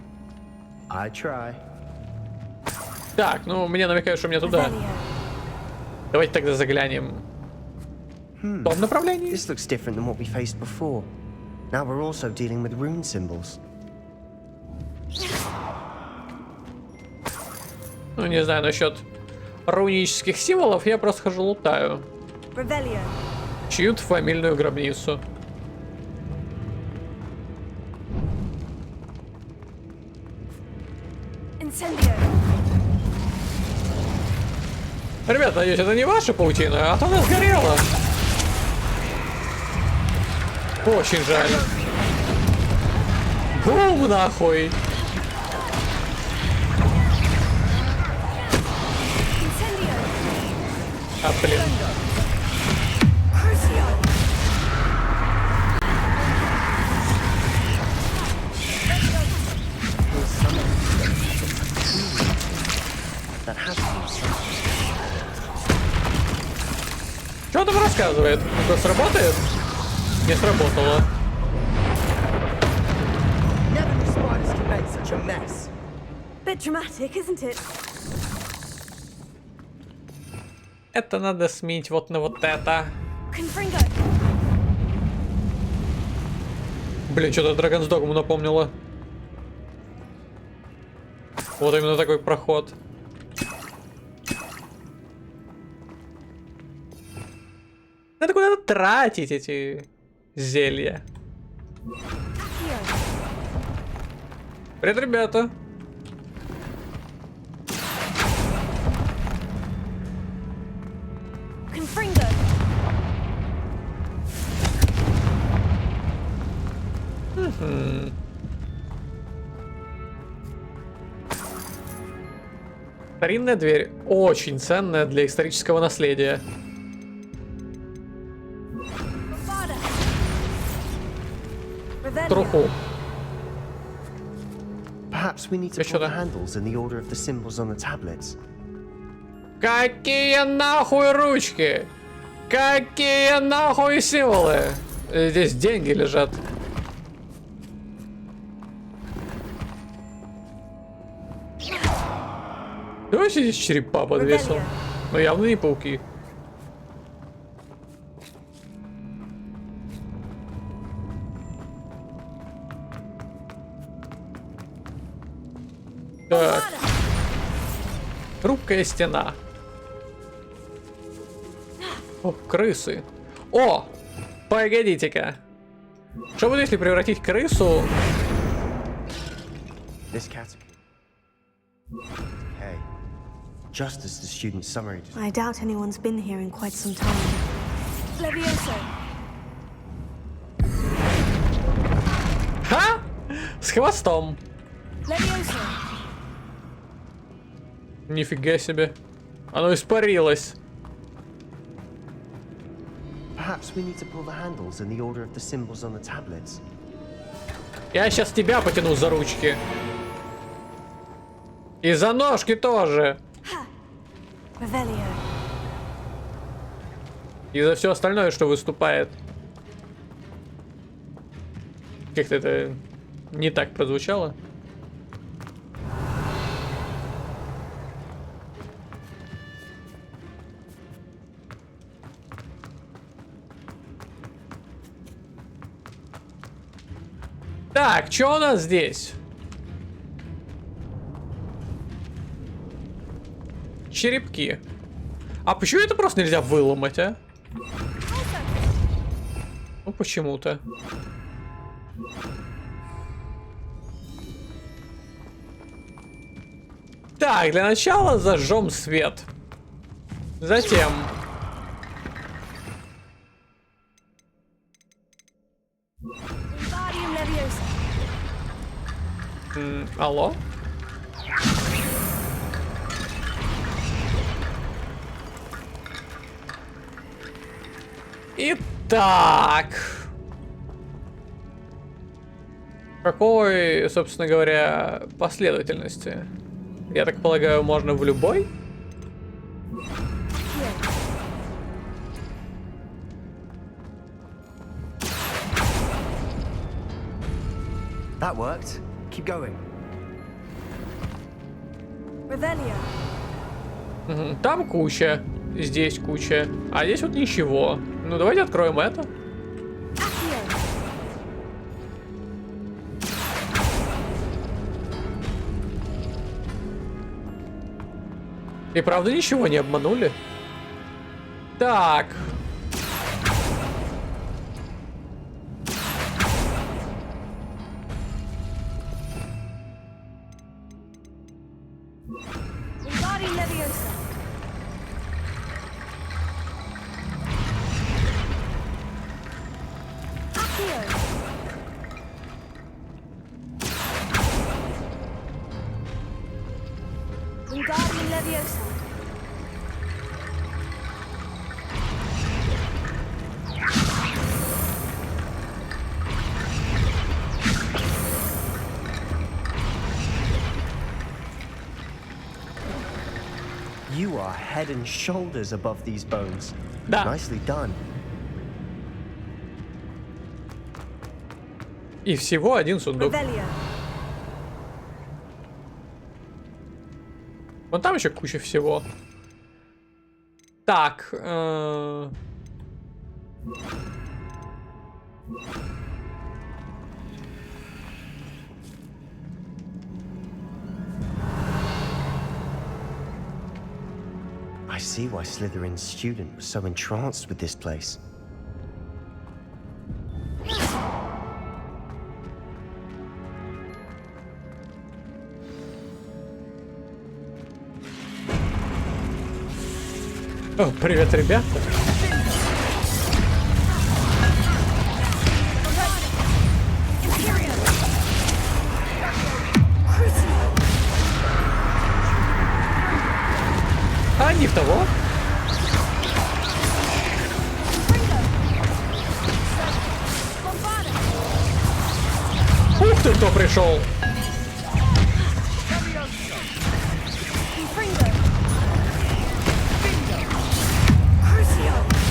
I try. Так, ну мне намекают, что мне туда. Давайте тогда заглянем. В том направлении. This looks different than what we faced before. Now we're also dealing with rune symbols. Ну не знаю насчет рунических символов, я просто хожу лутаю. Чью-то фамильную гробницу. Ребят, надеюсь, это не ваша паутина, а то она сгорела. Очень жаль. Бум нахуй. А, блин. Что там рассказывает? Это сработает? Не сработало. Bit dramatic, isn't it? Это надо сменить вот на вот это. Блин, что-то Dragon's Dogma напомнило. Вот именно такой проход. Надо куда-то тратить эти зелья. Привет, ребята. Старинная дверь. Очень ценная для исторического наследия. Труху. Perhaps we need to pull the handles in the order of the symbols on the tablets. Какие нахуй ручки? Какие нахуй символы? Здесь деньги лежат. Давайте здесь черепа подвесил. Но явно не пауки. Так. Хрупкая стена. О, крысы. О! Погодите-ка. Что будет, если превратить крысу? Hey, just as the student summary. I doubt anyone's been here in quite some time. Levioso. Ха! С хвостом. Levioso. Нифига себе. Оно испарилось. Perhaps we need to pull the handles in the order of the symbols on the tablets. Я сейчас тебя потяну за ручки. И за ножки тоже. Revelio. И за все остальное, что выступает. Как-то это не так прозвучало. Так, что у нас здесь? Черепки. А почему это просто нельзя выломать, а? Ну, почему-то. Так, для начала зажжем свет. Затем... Алло? Итак. Какой, собственно говоря, последовательности? Я так полагаю, можно в любой? That worked. Keep going. Revelio. Там куча, здесь куча, а здесь вот ничего. Ну давайте откроем это. И правда ничего не обманули? Так. You are head and shoulders above these bones. Да. Nicely done. И всего один сундук. Вон там еще куча всего. Так. I see why Slytherin's student was so entranced with this place. О, привет, ребята. не в того? Ух ты, кто пришел!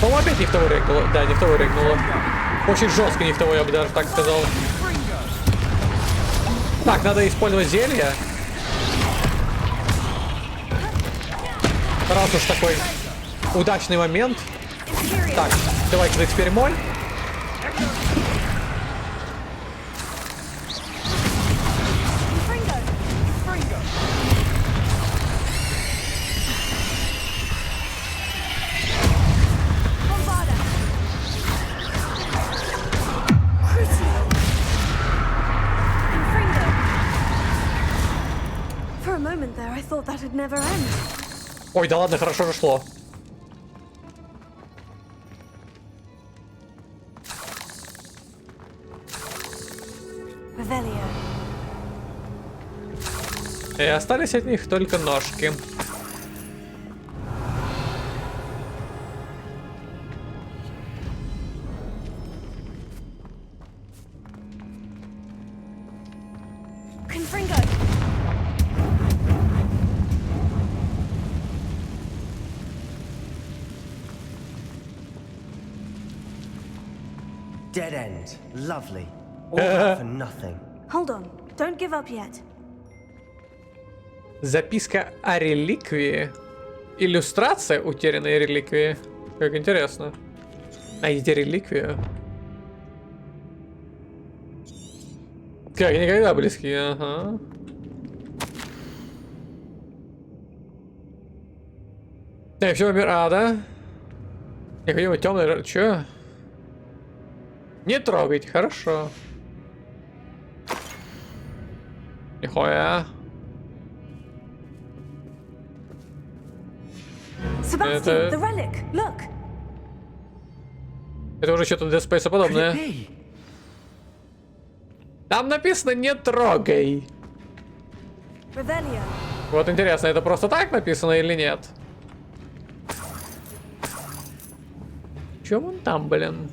По-моему, опять не в того регнуло. Да, не в того регнуло. Очень жестко не в того, я бы даже так сказал. Так, надо использовать зелье. Раз уж такой удачный момент. Так, давайте теперь моль. Ой, да ладно, хорошо же шло. И остались от них только ножки. Dead end. Lovely. All that for nothing. Hold on. Don't give up yet. Записка о реликвии. Иллюстрация утерянной реликвии. Как интересно. Найдите реликвию. Как никогда близки, ага. Так, все, мир. А, да? Необходимо темный. Че? Не трогать, хорошо. Нихуя. Sebastian, the relic. Look. Это уже что-то для спейса подобное. Там написано «не трогай». Revelio. Вот интересно, это просто так написано или нет? Чем он там, блин?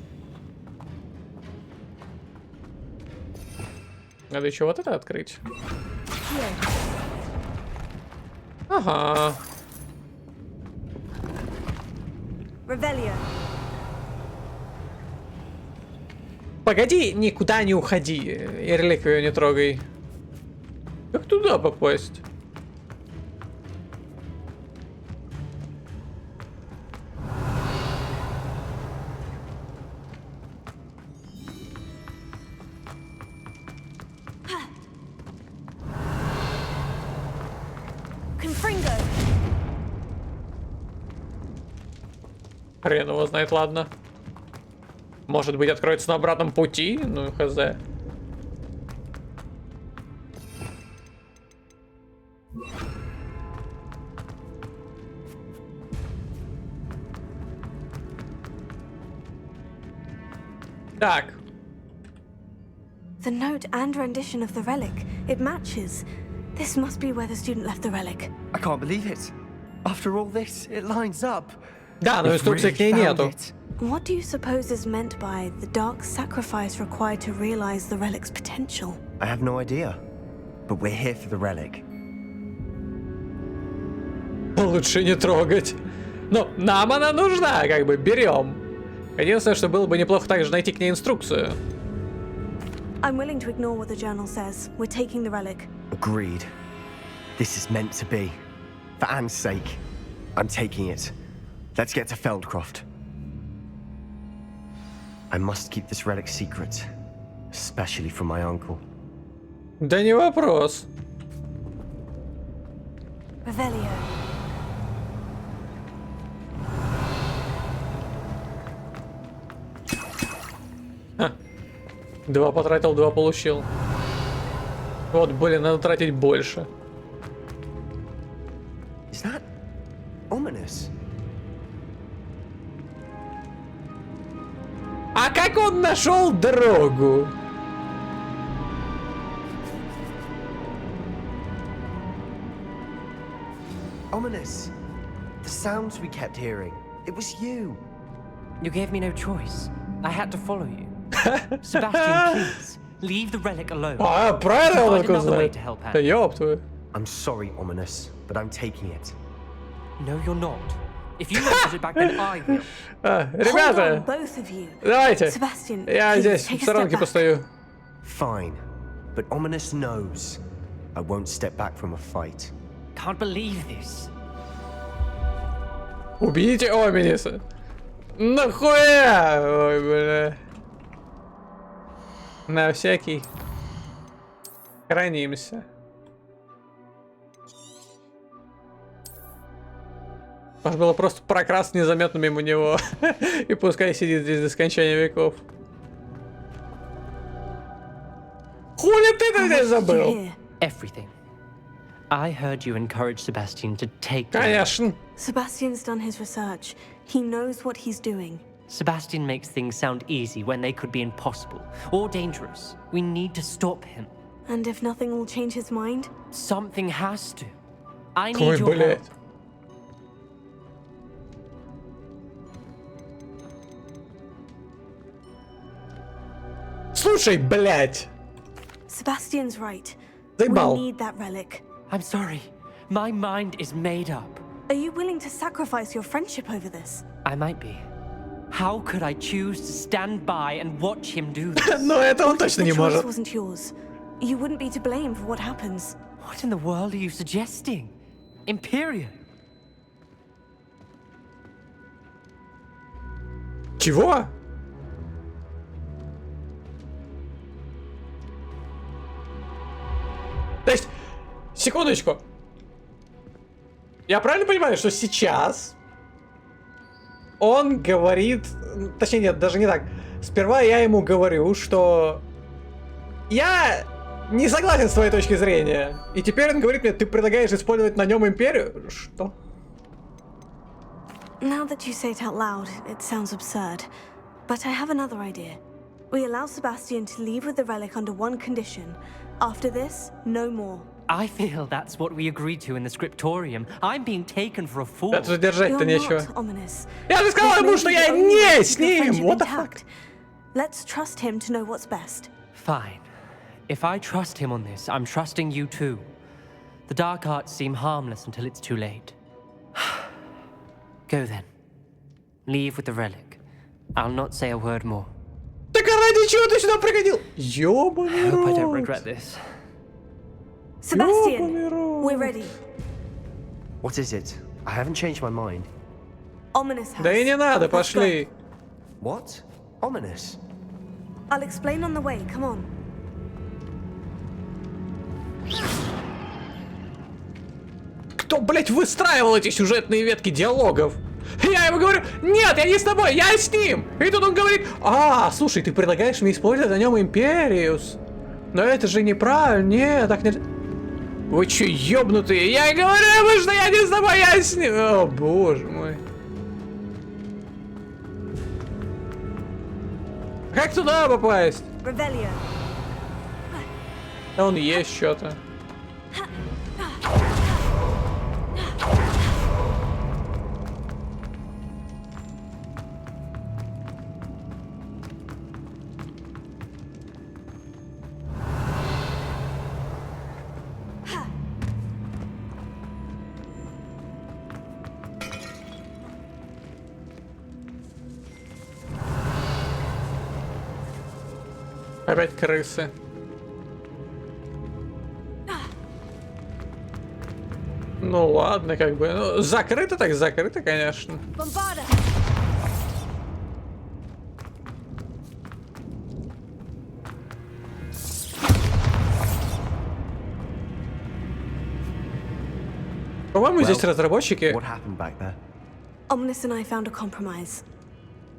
Надо еще вот это открыть. Ага. Revelio. Погоди, никуда не уходи. И реликвию не трогай. Как туда попасть? Хрен его знает, ладно. Может быть, откроется на обратном пути? Ну, хз. Так. The note and rendition of the relic. It matches. This must be where the student left the relic. I can't believe it. After all this, it lines up. Да, но инструкции к ней нету. What do you suppose is meant by the dark sacrifice required to realize the relic's potential? I have no idea. But we're here for the relic. Лучше не трогать. Но нам она нужна, как бы, берем. Единственное, что было бы неплохо также найти к ней инструкцию. I'm willing to ignore what the journal says. We're taking the relic. Agreed. This is meant to be. For Anne's sake, I'm taking it. Let's get to Feldcroft. I must keep this relic secret, especially from my uncle. Да не вопрос. Revelio. Ха. 2 потратил, 2 получил. Вот, блин, надо тратить больше. Is that ominous? А как он нашел дорогу? Ominous. The sounds we kept hearing. It was you. You gave me no choice. I had to follow you. Sebastian, please, leave the relic alone. Правильно он Find такой another way знает. to help Да Anne. ёб твою. I'm sorry, Ominous, but I'm taking it. No, you're not. If you won't put it back, then I will. Hold on, Ребята, both of you. давайте. Sebastian, Я please, здесь take в a step сторонке back. постою. Fine, but Ominous knows I won't step back from a fight. Can't believe this. Убейте Омениса. Нахуя? Ой, бля. На всякий. Хранимся. Можно было просто прокрасться незаметно мимо него. И пускай сидит здесь до скончания веков. Хули ты здесь забыл? Everything. I heard you encourage Sebastian to take. Конечно. Sebastian's done his research. He knows what he's doing. Sebastian makes things sound easy when they could be impossible or dangerous. We need to stop him. And if nothing will change his mind? Something has to. I Ой, need your help. блядь. Слушай, блядь. Sebastian's right. Заебал. We need that relic. I'm sorry. My mind is made up. Are you willing to sacrifice your friendship over this? I might be. How could I choose to stand by and watch him do this? Но это он точно The не choice может. wasn't yours. You wouldn't be to blame for what happens. What in the world are you suggesting? Imperium? Чего? То есть, секундочку. Я правильно понимаю, что сейчас он говорит... Точнее, нет, даже не так. Сперва я ему говорю, что я не согласен с твоей точки зрения. И теперь он говорит мне, ты предлагаешь использовать на нем империю? Что? Now that you say it out loud, it sounds absurd. But I have another idea. We allow Sebastian to leave with the relic under one condition. After this, no more. I feel that's what we agreed to in the scriptorium. I'm being taken for a fool. Да тут держать-то You're нечего. not ominous. Я же сказал ему, что я не с ним! What the fuck? Let's trust him to know what's best. Fine. If I trust him on this, I'm trusting you too. The dark arts seem harmless until it's too late. Go then. Leave with the relic. I'll not say a word more. Так а ради чего ты сюда приходил? Ёбаный I hope I don't рот. regret this. Sebastian, we're ready. What is it? I haven't changed my mind. Ominous has. Да и не надо, Let's go. пошли. What? Ominous? I'll explain on the way. Come on. Кто, блять, выстраивал эти сюжетные ветки диалогов? Я ему говорю, нет, я не с тобой, я с ним. И тут он говорит, слушай, ты предлагаешь мне использовать на нем Империус. Но это же неправильно, нет, так нельзя. Вы че, ёбнутые? Я говорю ему, что я не с тобой, я с ним. О, боже мой. Как туда попасть? Revelio. Да он есть что-то. Опять крысы. Ну ладно, как бы. Ну, закрыто так закрыто, конечно. Bombarda. По-моему, здесь разработчики. What happened back there? Ominous and I found a compromise.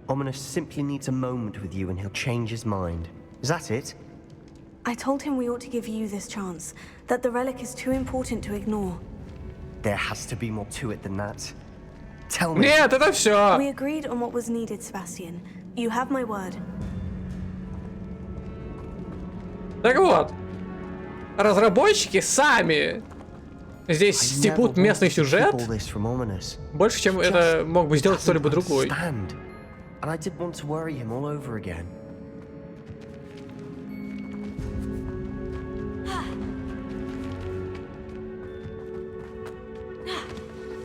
Ominous simply needs a moment with you and he'll change his mind. Is that it? I told him we ought to give you this chance, that the relic is too important to ignore. There has to be more to it than that. Tell me. Нет, это все. We agreed on what was needed, Sebastian. You have my word. Так вот, разработчики сами Здесь степут местный сюжет больше, чем это мог бы сделать кто-либо другой.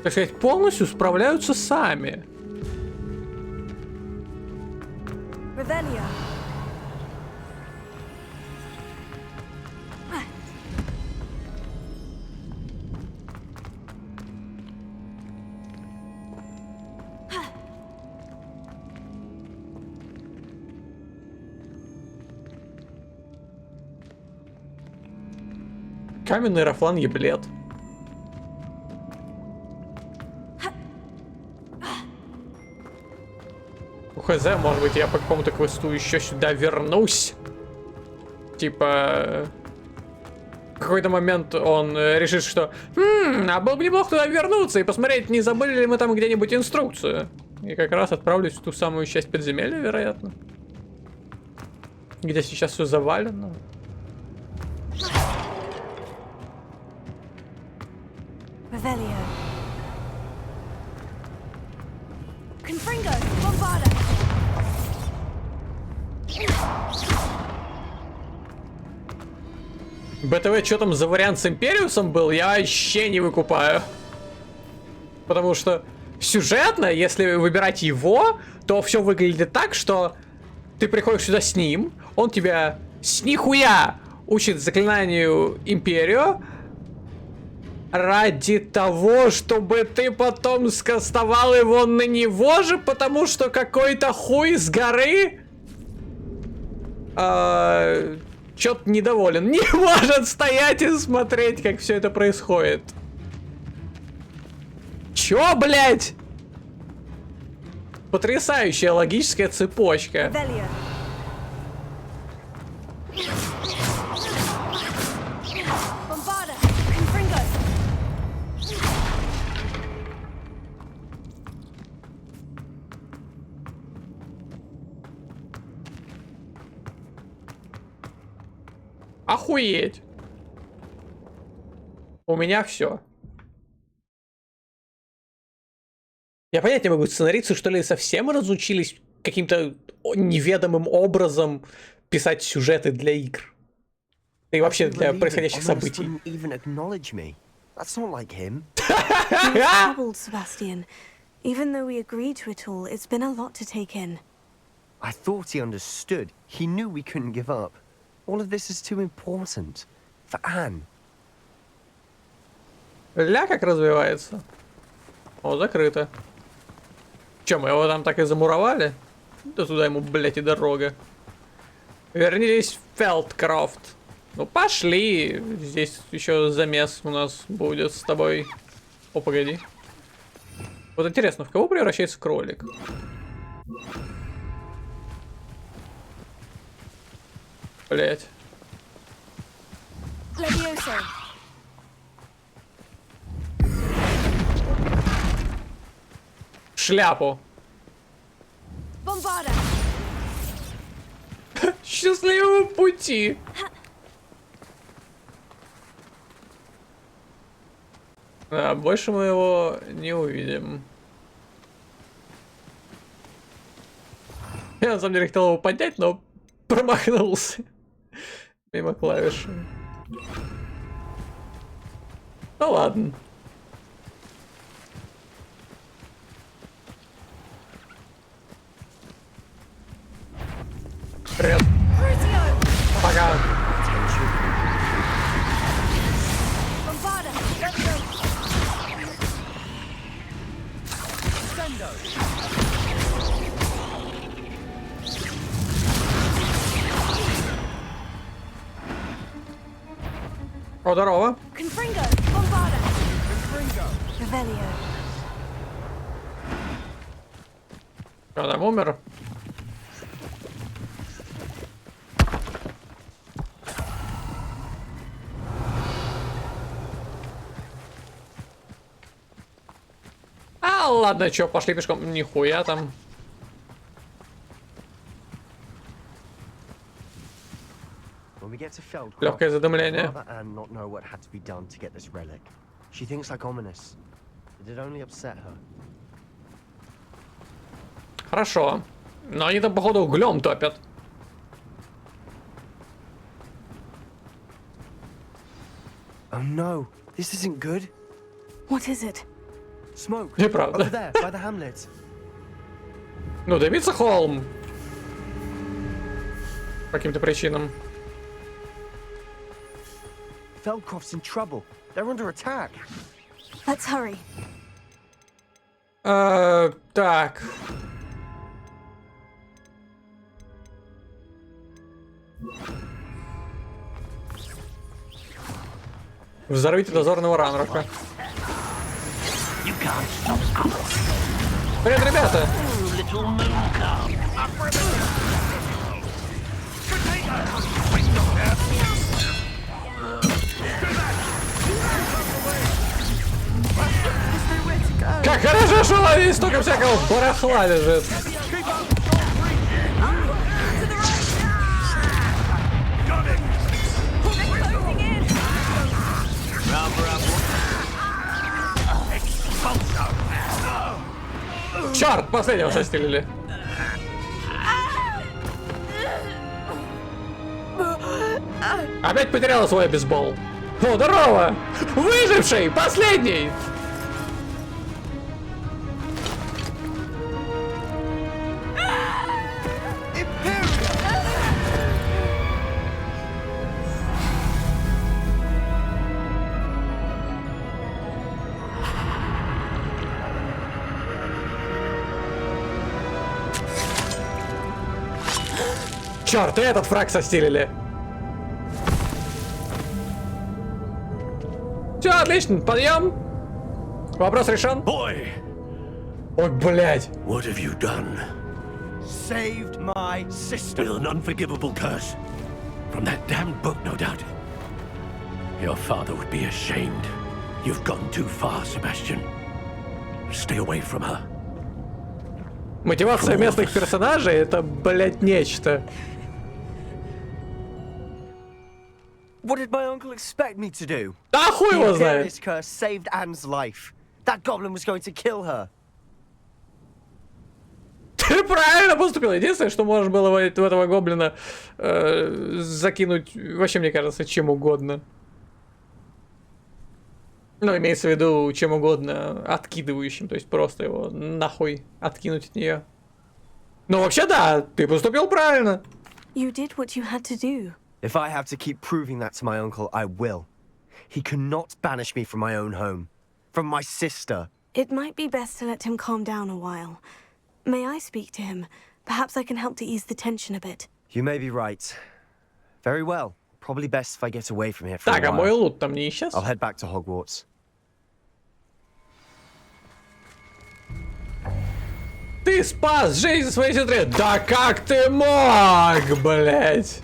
Так сказать, полностью справляются сами. Каменный Рафлан еблет. Хз, может быть, я по какому-то квесту еще сюда вернусь. Типа... В какой-то момент он решит, что... а было бы неплохо туда вернуться и посмотреть, не забыли ли мы там где-нибудь инструкцию. И как раз отправлюсь в ту самую часть подземелья, вероятно. Где сейчас все завалено. БТВ, что там за вариант с Империусом был, я вообще не выкупаю. Потому что сюжетно, если выбирать его, то все выглядит так, что ты приходишь сюда с ним, он тебя с нихуя учит заклинанию Империю ради того, чтобы ты потом скастовал его на него же, потому что какой-то хуй с горы чё-то недоволен. Не может стоять и смотреть, как все это происходит. Чё, блять? Потрясающая логическая цепочка. Охуеть. У меня все. Я понять не могу, сценаристы что ли совсем разучились каким-то неведомым образом писать сюжеты для игр? И вообще для происходящих событий. Sebastian. Even though we agreed to it all, it's been a lot to take in. I thought he understood. He knew we couldn't give up. All of this is too important. For Anne. Ля как развивается. О, закрыто. Че, мы его там так и замуровали? Да туда ему, блядь, и дорога. Вернитесь в Фелдкрофт. Ну, пошли. Здесь еще замес у нас будет с тобой. О, погоди. Вот интересно, в кого превращается кролик? Блять. Шляпу. Счастливого пути. А, больше мы его не увидим. Я на самом деле хотел его поднять, но промахнулся. Мимо клавиши. Ну ладно. Привет. Пока. О, здорово. Что, там умер? А, ладно, чё, пошли пешком. Нихуя там. Легкое задымление. She thinks like ominous. Did it only upset her? Хорошо. Но они-то, походу, углем топят. Oh no, this isn't good. What is it? Smoke. Неправда. Over there, by the hamlet. Ну, дымится холм. По каким-то причинам. Feldcroft's in trouble. They're under attack. Let's hurry. Так. Взорвите дозорного ранрока. Привет, ребята! Как хорошо, что здесь столько всякого барахла лежит. Черт, последнего шастилили. Опять потеряла свой бейсбол. О, здорово! Выживший! Последний! Черт, и этот фраг состилили. Все, отлично, подъем. Вопрос решен. Boy, ой, блядь. what have you done? Saved my sister. With an unforgivable curse. From that damned book, no doubt. Your father would be ashamed. You've gone too far, Sebastian. Stay away from her. Мотивация местных персонажей — это, блядь, нечто. What did my uncle expect me to do? Да хуй его знает. This curse saved Anne's life. That goblin was going to kill her. Ты правильно поступил. Единственное, что можно было в этого гоблина закинуть, вообще, мне кажется, чем угодно. Ну, имеется в виду, чем угодно откидывающим, то есть просто его нахуй откинуть от нее. Ну, вообще, да, ты поступил правильно. You did what you had to do. If I have to keep proving that to my uncle, I will. He cannot banish me from my own home. From my sister. It might be best to let him calm down a while. May I speak to him? Perhaps I can help to ease the tension a bit. You may be right. Very well. Probably best if I get away from here for Так, a а мой while. лут там не исчез? I'll head back to Hogwarts. Ты спас жизнь своей сестре! Да как ты мог, блять?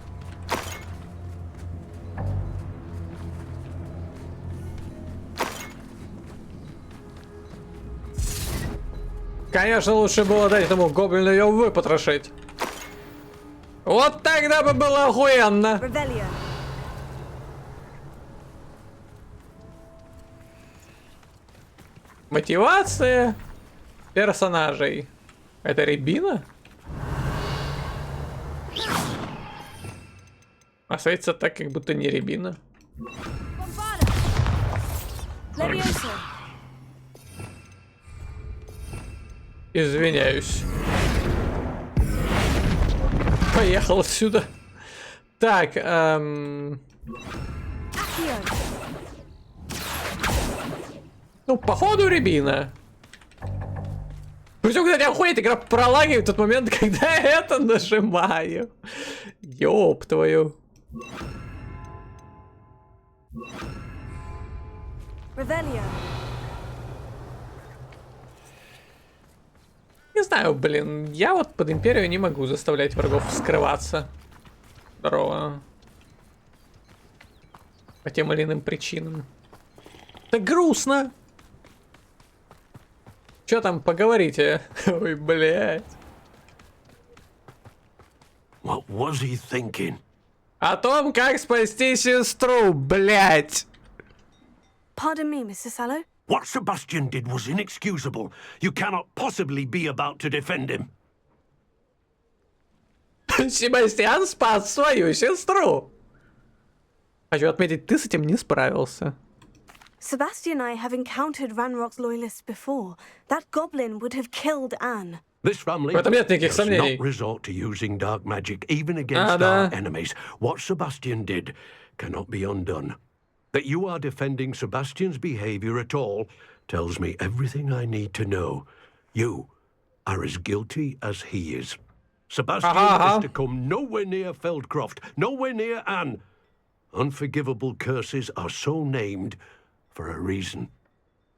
Конечно, лучше было дать этому гоблину ее выпотрошить. Вот тогда бы было охуенно. Revelio. Мотивация персонажей. Это Рябина? А светится так, как будто не Рябина. Извиняюсь. Поехал отсюда. Так, ну, походу, Рябина. Причем, кстати, охуеть, игра пролагивает в тот момент, когда я это нажимаю. Ёб твою. Revelio. Не знаю, блин, я вот под Империю не могу заставлять врагов скрываться. Здорово. По тем или иным причинам. Так грустно. Чё там, поговорите? Ой, блядь. What was he thinking? О том, как спасти сестру, блядь. Pardon me, Mr. Sallow. What Sebastian did was inexcusable. You cannot possibly be about to defend him. Себастьян спас свою сестру. Хочу отметить, ты с этим не справился. Sebastian and I have encountered Ranrock's loyalists before. That goblin would have killed Anne. This family В этом нет никаких does сомнений. not resort to using dark magic even against our enemies. What Sebastian did cannot be undone. That you are defending Sebastian's behavior at all tells me everything I need to know. You are as guilty as he is. Sebastian is to come nowhere near Feldcroft, nowhere near Anne. Unforgivable curses are so named for a reason.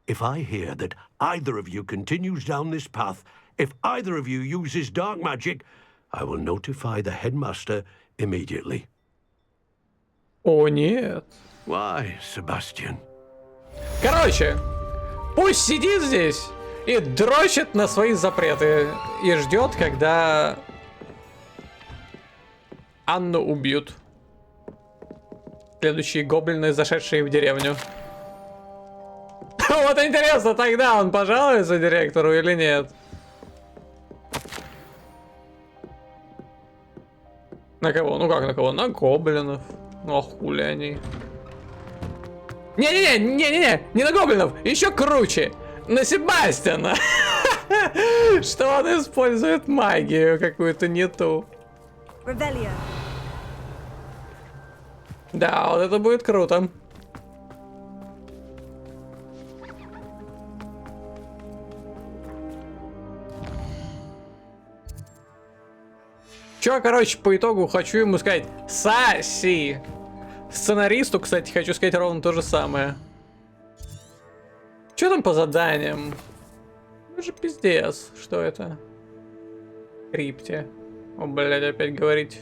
If I hear that either of you continues down this path, if either of you uses dark magic, I will notify the headmaster immediately. О, нет. Why, Sebastian? Короче, пусть сидит здесь и дрочит на свои запреты и ждет, когда Анну убьют. Следующие гоблины, зашедшие в деревню. Вот интересно, тогда он пожалуется директору или нет? На кого? Ну как на кого? На гоблинов. Ну а хули они? Не-не-не, не на гоблинов, еще круче. На Себастьяна. Что он использует магию какую-то не ту. Revelio. Да, вот это будет круто. Чё, короче, по итогу хочу ему сказать: Саси! Сценаристу, кстати, хочу сказать ровно то же самое. Чё там по заданиям? Ну же пиздец, что это? Крипте. О, блядь, опять говорить.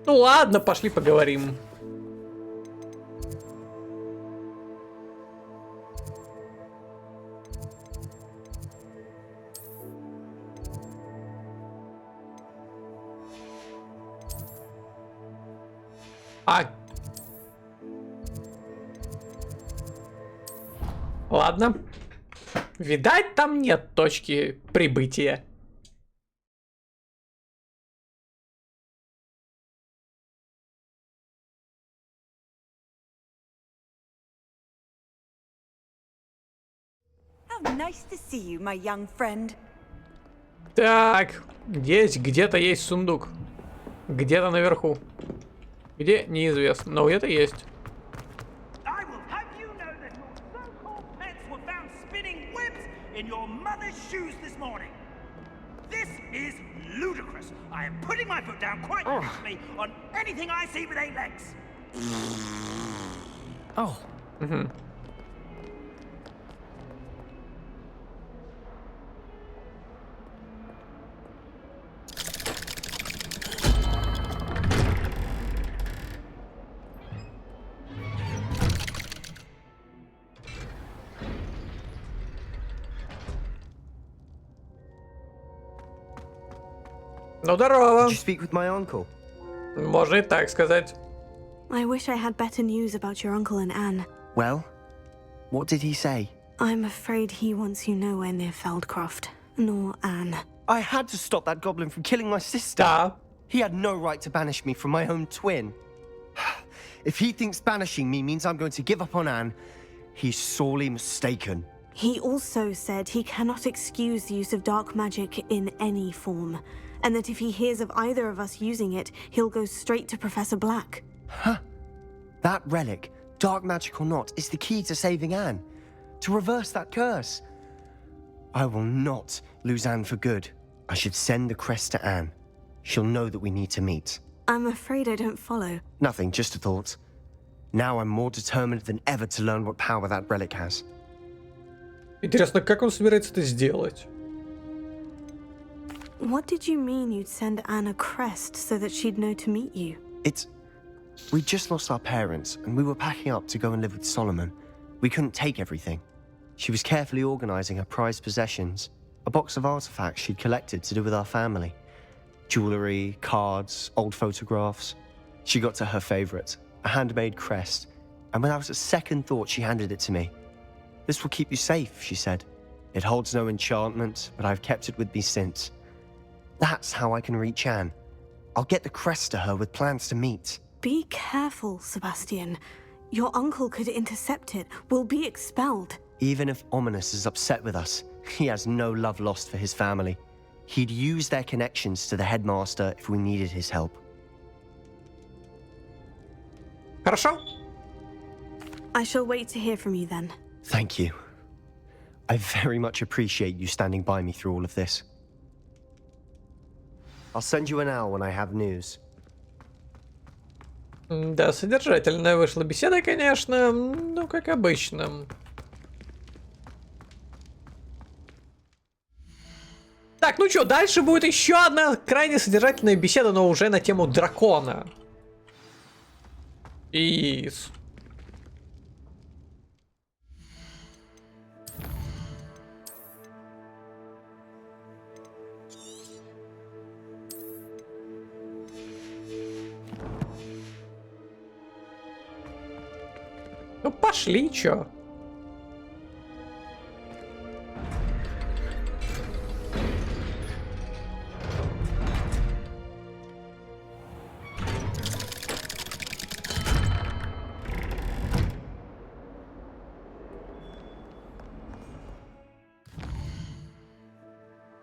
Ну ладно, пошли поговорим. Ладно. Видать, там нет точки прибытия. How nice to see you, my young friend. Так, где-то есть сундук. Где-то наверху. Где? Неизвестно, но где-то есть. In your mother's shoes this morning. This is ludicrous. I am putting my foot down quite honestly on anything I see with 8 legs. Oh. Mm-hmm. Ну, здорово. Did you speak with my uncle? Можно и так сказать. I wish I had better news about your uncle and Anne. Well, what did he say? I'm afraid he wants you nowhere near Feldcroft, nor Anne. I had to stop that goblin from killing my sister. He had no right to banish me from my own twin. If he thinks banishing me means I'm going to give up on Anne, he's sorely mistaken. He also said he cannot excuse the use of dark magic in any form, and that if he hears of either of us using it, he'll go straight to Professor Black. Huh? That relic, dark magic or not, is the key to saving Anne. To reverse that curse. I will not lose Anne for good. I should send the crest to Anne. She'll know that we need to meet. I'm afraid I don't follow. Nothing, just a thought. Now I'm more determined than ever to learn what power that relic has. Интересно, как он собирается это сделать? What did you mean you'd send Anne a crest so that she'd know to meet you? We just lost our parents, and we were packing up to go and live with Solomon. We couldn't take everything. She was carefully organizing her prized possessions, a box of artifacts she'd collected to do with our family. Jewelry, cards, old photographs. She got to her favorite, a handmade crest, and without a second thought, she handed it to me. This will keep you safe, she said. It holds no enchantment, but I've kept it with me since. That's how I can reach Anne. I'll get the crest to her with plans to meet. Be careful, Sebastian. Your uncle could intercept it. We'll be expelled. Even if Ominous is upset with us, he has no love lost for his family. He'd use their connections to the headmaster if we needed his help. Хорошо. I shall wait to hear from you then. Thank you. I very much appreciate you standing by me through all of this. I'll send you an owl when I have news. Да, содержательная вышла беседа, конечно, ну, как обычно. Так, ну что, дальше будет еще одна крайне содержательная беседа, но уже на тему дракона. Ну пошли, чё?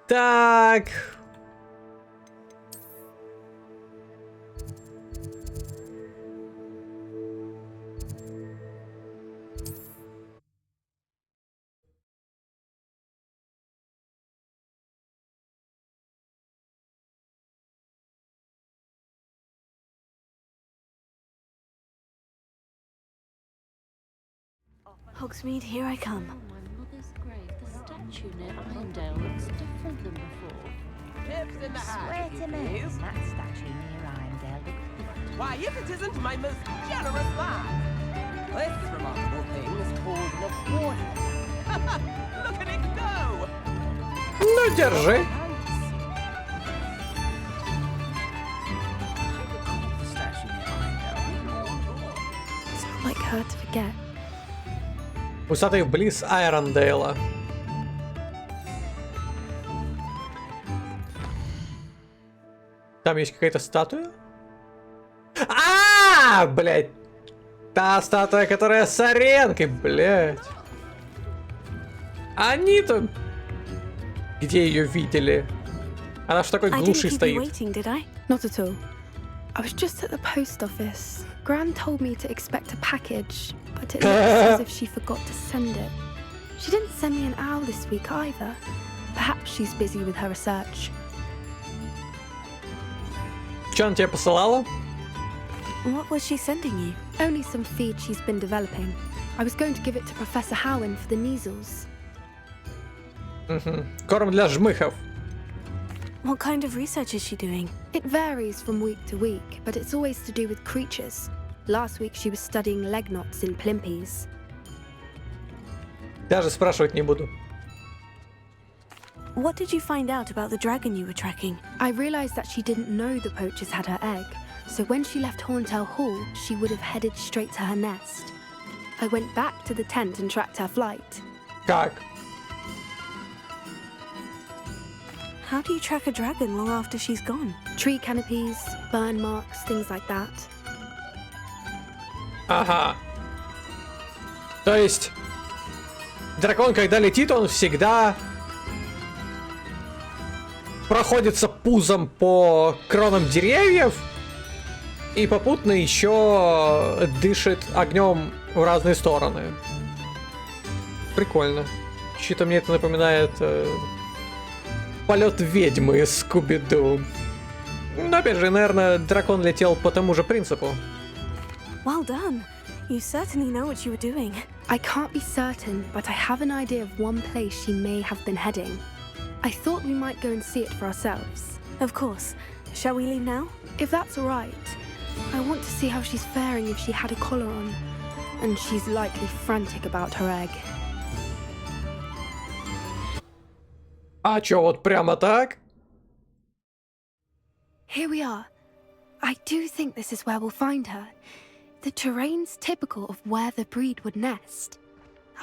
Так. Hogsmeade, here I come. My mother's grave. The statue near Irondale looks different than before. Tips in the hat. Swear to me, that statue near Irondale looks different. Why, if it isn't my most generous lad! This remarkable thing is called an accordion. Look at it go! Ну, держи. It's not like her to forget. Усатый близ Айрондейла. Там есть какая-то статуя? Блять! Та статуя, которая с аренкой, блять. Они-то где ее видели? Она в такой глуши стоит. Not at all. I was just at the post office. Gran told me to expect a package, but it looks as if she forgot to send it. She didn't send me an owl this week either. Perhaps she's busy with her research. Что она тебе посылала? What was she sending you? Only some feed she's been developing. I was going to give it to Professor Howin for the measles. Корм для жмыхов. What kind of research is she doing? It varies from week to week, but it's always to do with creatures. Last week she was studying leg knots in plimpies. Даже спрашивать не буду. What did you find out about the dragon you were tracking? I realized that she didn't know the poachers had her egg, so when she left Horntail Hall, she would have headed straight to her nest. I went back to the tent and tracked her flight. Как? How do you track a dragon long after she's gone? Tree canopies, burn marks, things like that. Ага. То есть дракон, когда летит, он всегда проходится пузом по кронам деревьев и попутно еще дышит огнем в разные стороны. Прикольно. Что-то мне это напоминает полет ведьмы из Скуби-Ду. Но опять же, наверное, дракон летел по тому же принципу. Well done. You certainly know what you were doing. I can't be certain, but I have an idea of one place she may have been heading. I thought we might go and see it for ourselves. Of course. Shall we leave now? If that's all right. I want to see how she's faring if she had a collar on. And she's likely frantic about her egg. А чё, вот прямо так? Here we are. I do think this is where we'll find her. The terrain's typical of where the breed would nest.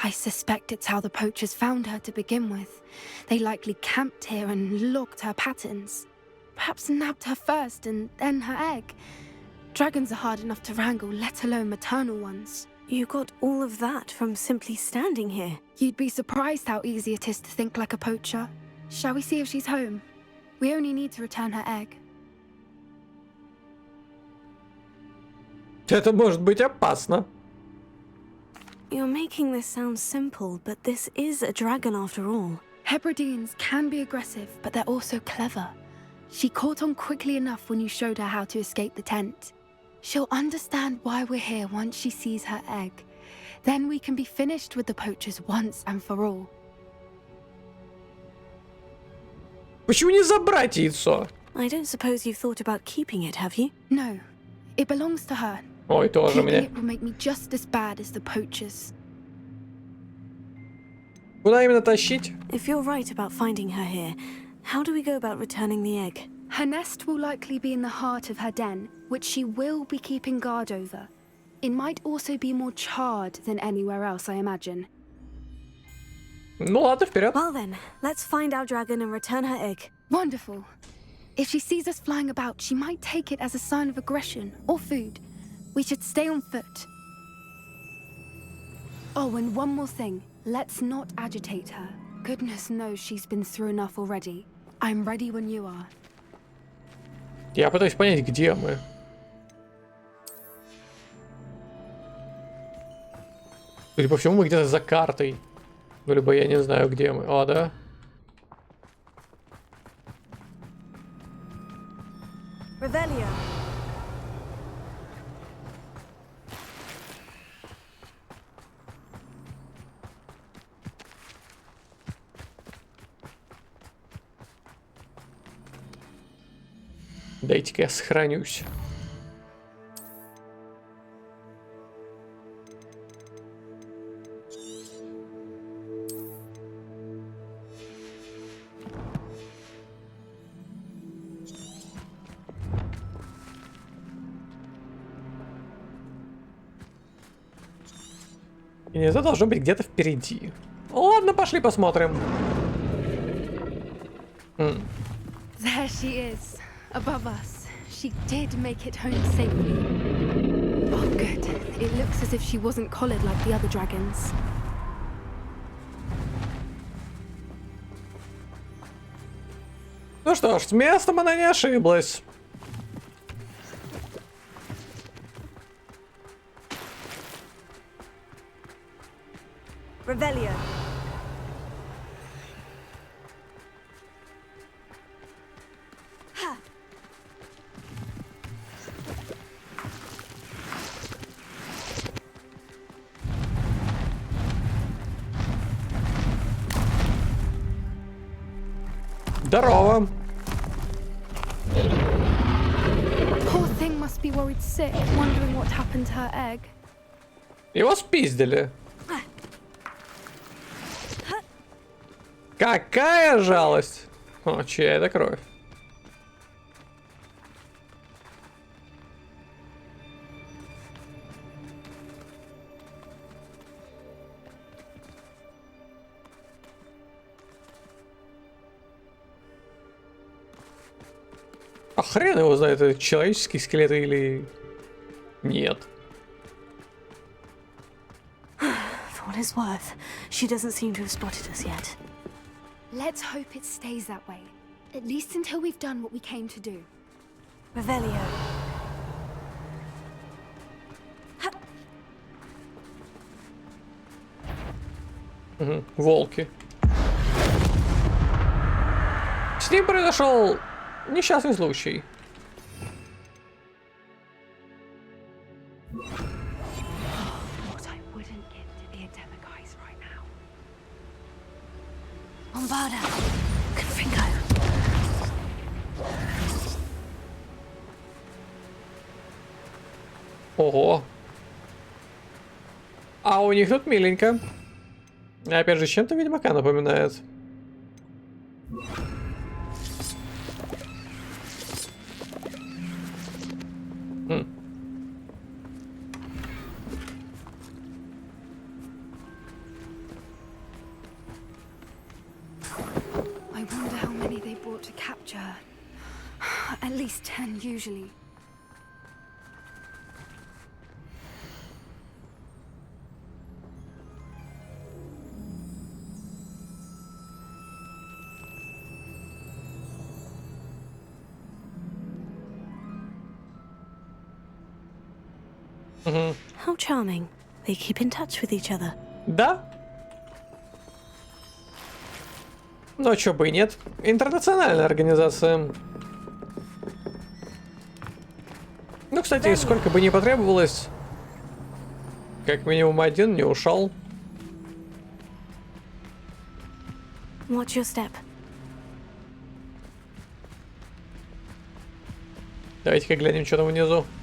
I suspect it's how the poachers found her to begin with. They likely camped here and logged her patterns. Perhaps nabbed her first and then her egg. Dragons are hard enough to wrangle, let alone maternal ones. You got all of that from simply standing here. You'd be surprised how easy it is to think like a poacher. Shall we see if she's home? We only need to return her egg. Это может быть опасно. You're making this sound simple, but this is a dragon after all. Hebrideans can be aggressive, but they're also clever. She caught on quickly enough when you showed her how to escape the tent. She'll understand why we're here once she sees her egg. Then we can be finished with the poachers once and for all. Почему не забрать яйцо? I don't suppose you've thought about keeping it, have you? No. It belongs to her. Ой, тоже Keeping мне. it will make me just as bad as the poachers. Куда именно тащить? If you're right about finding her here, how do we go about returning the egg? Her nest will likely be in the heart of her den, which she will be keeping guard over. It might also be more charred than anywhere else, I imagine. Ну ладно, вперед. Well then, let's find our dragon and return her egg. Wonderful. If she sees us flying about, she might take it as a sign of aggression or food. We should stay on foot. Oh, and one more thing. Let's not agitate her. Goodness knows she's been through enough already. I'm ready when you are. Я пытаюсь понять, где мы. Судя по всему, мы где-то за картой. Ну, либо я не знаю, где мы. О, да? Revelio. Дайте-ка я сохранюсь. И это должно быть где-то впереди. Ладно, пошли посмотрим. There she is, above us. She did make it home safely. Oh, good. It looks as if she wasn't collared like the other dragons. Ну что ж, с местом она не ошиблась. Revelio. Здорово. Poor thing must be worried sick, wondering what happened to her egg. Его спиздили. Какая жалость! О, чья это кровь? А хрен его знает, это человеческие скелеты или нет. For what it's worth, she doesn't seem to have spotted us yet. Let's hope it stays that way. At least until we've done what we came to do. Revelio. Угу, волки. С ним произошел несчастный случай. What I wouldn't give to be a demiguise right now. Bombarda. Confringo. Ого. А у них тут миленько. Опять же, чем-то Ведьмака напоминает. larger. At least 10 usually. How charming. They keep in touch with each other. Да? Ну, чё бы и нет. Интернациональная организация. Ну, кстати, сколько бы ни потребовалось, как минимум один не ушел. Watch your step. Давайте-ка глянем, что там внизу. —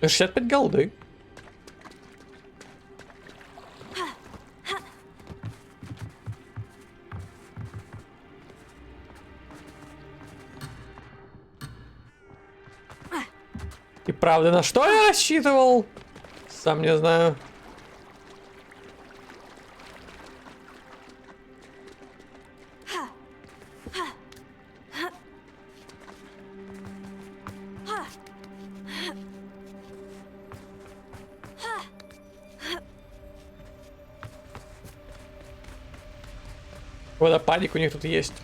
65 голды. И правда, на что я рассчитывал? Сам не знаю. Водопадик у них тут есть.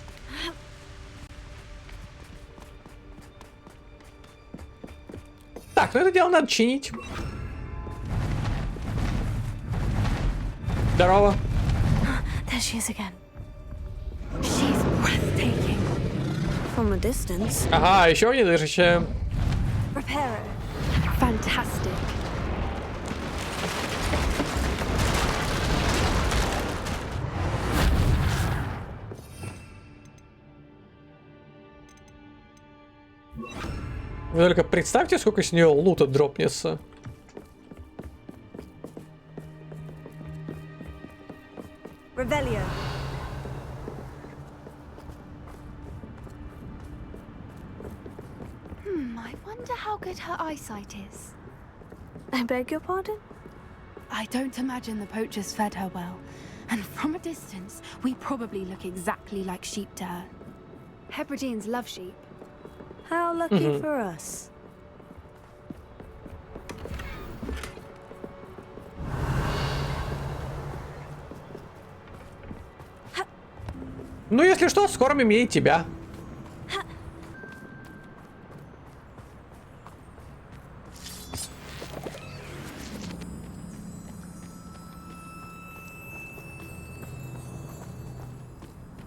Так, ну это дело надо чинить. Здорово. There she is again. She's breathtaking. From a distance. Ага, еще недышащая. Reparo. Fantastic. Вы только представьте, сколько с нее лута дропнется. Revelio. I wonder how good her eyesight is. I beg your pardon? I don't imagine the poachers fed her well. And from a distance, we probably look exactly like sheep to her. Hebrideans love sheep. How lucky for us. Ну, если что, скормим ей тебя.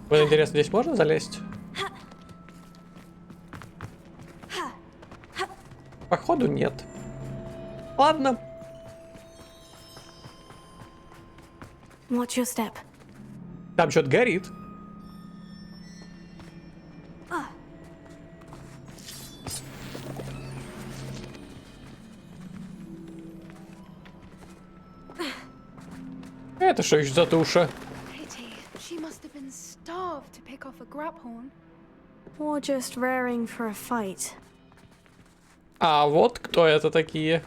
Вот интересно, здесь можно залезть? Походу нет. Ладно. Watch your step. Там что-то горит. Это что еще за туша? Pity. She must have been starved to pick off a grabhorn. Or just raring for a fight. А вот кто это такие?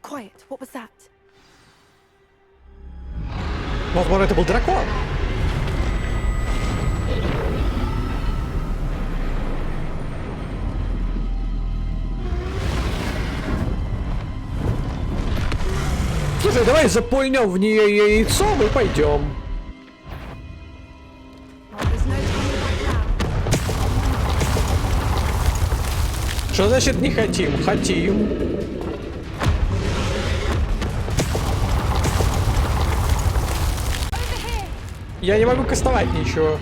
Quiet. What was that? Возможно, это был дракон. Слушай, давай запульнем в нее яйцом и пойдем. Что значит не хотим? Хотим. Я не могу кастовать ничего.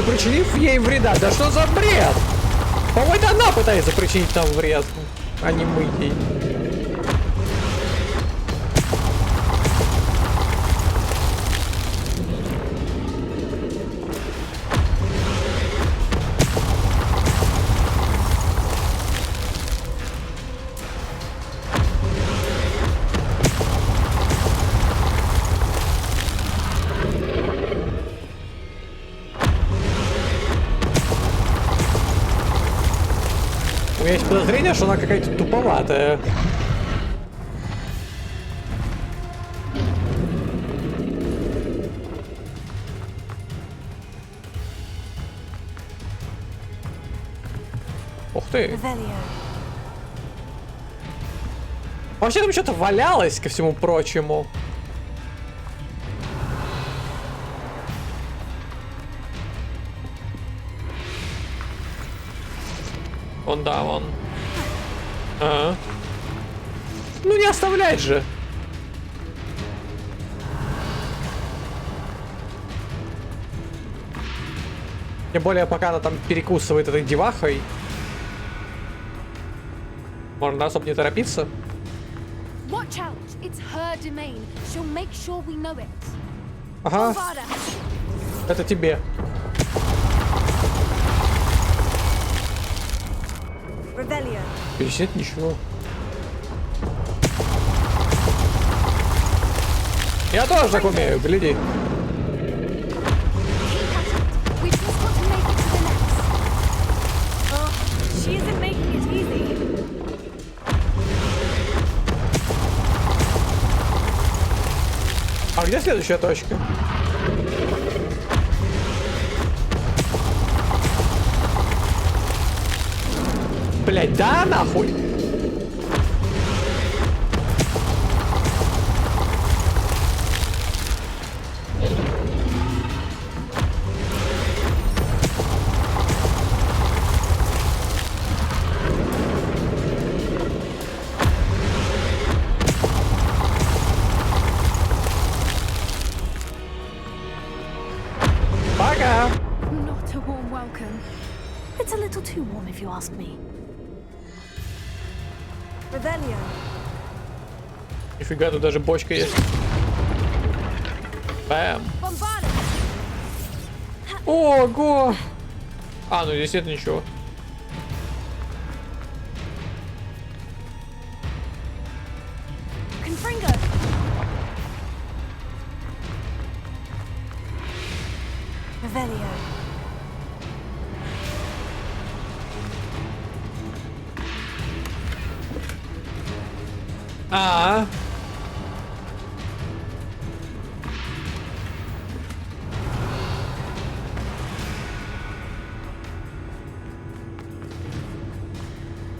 не причинив ей вреда. Да что за бред? По-моему, она пытается причинить нам вред, а не мы ей. У меня есть подозрение, что она какая-то туповатая. Ух ты. Вообще там что-то валялось, ко всему прочему. Вон, да, вон. Ага. Ну не оставлять же. Тем более, пока она там перекусывает этой девахой. Можно особо не торопиться. Ага. Это тебе. Пересидеть ничего. Я тоже так умею, гляди. А где следующая точка? Блять, да нахуй! Пока! Not a warm welcome. It's a little too warm if you ask me. Нифига, тут даже бочка есть. Бэм. Ого! А, ну здесь это ничего. А.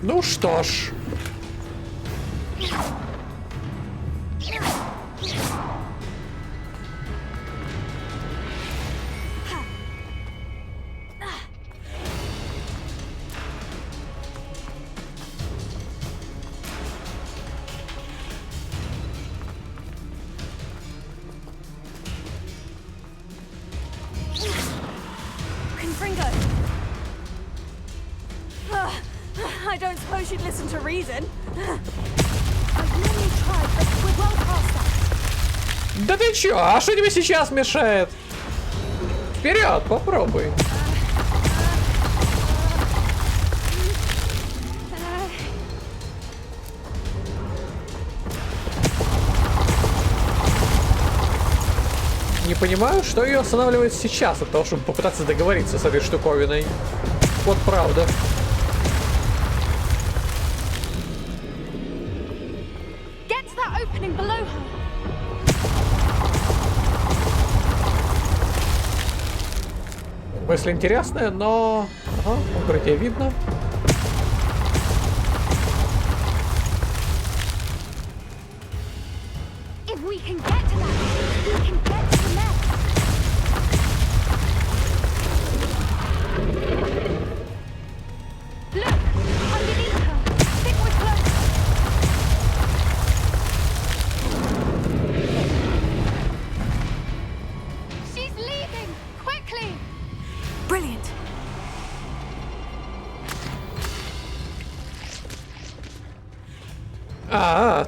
Ну что ж. I don't suppose you'd listen to reason. I've nearly tried, but we're well past that. Да ты чё? А что тебе сейчас мешает? Вперед, попробуй. Не понимаю, что ее останавливает сейчас от того, чтобы попытаться договориться с этой штуковиной. Вот правда. Мысль интересная, но... Ага, укрытие видно.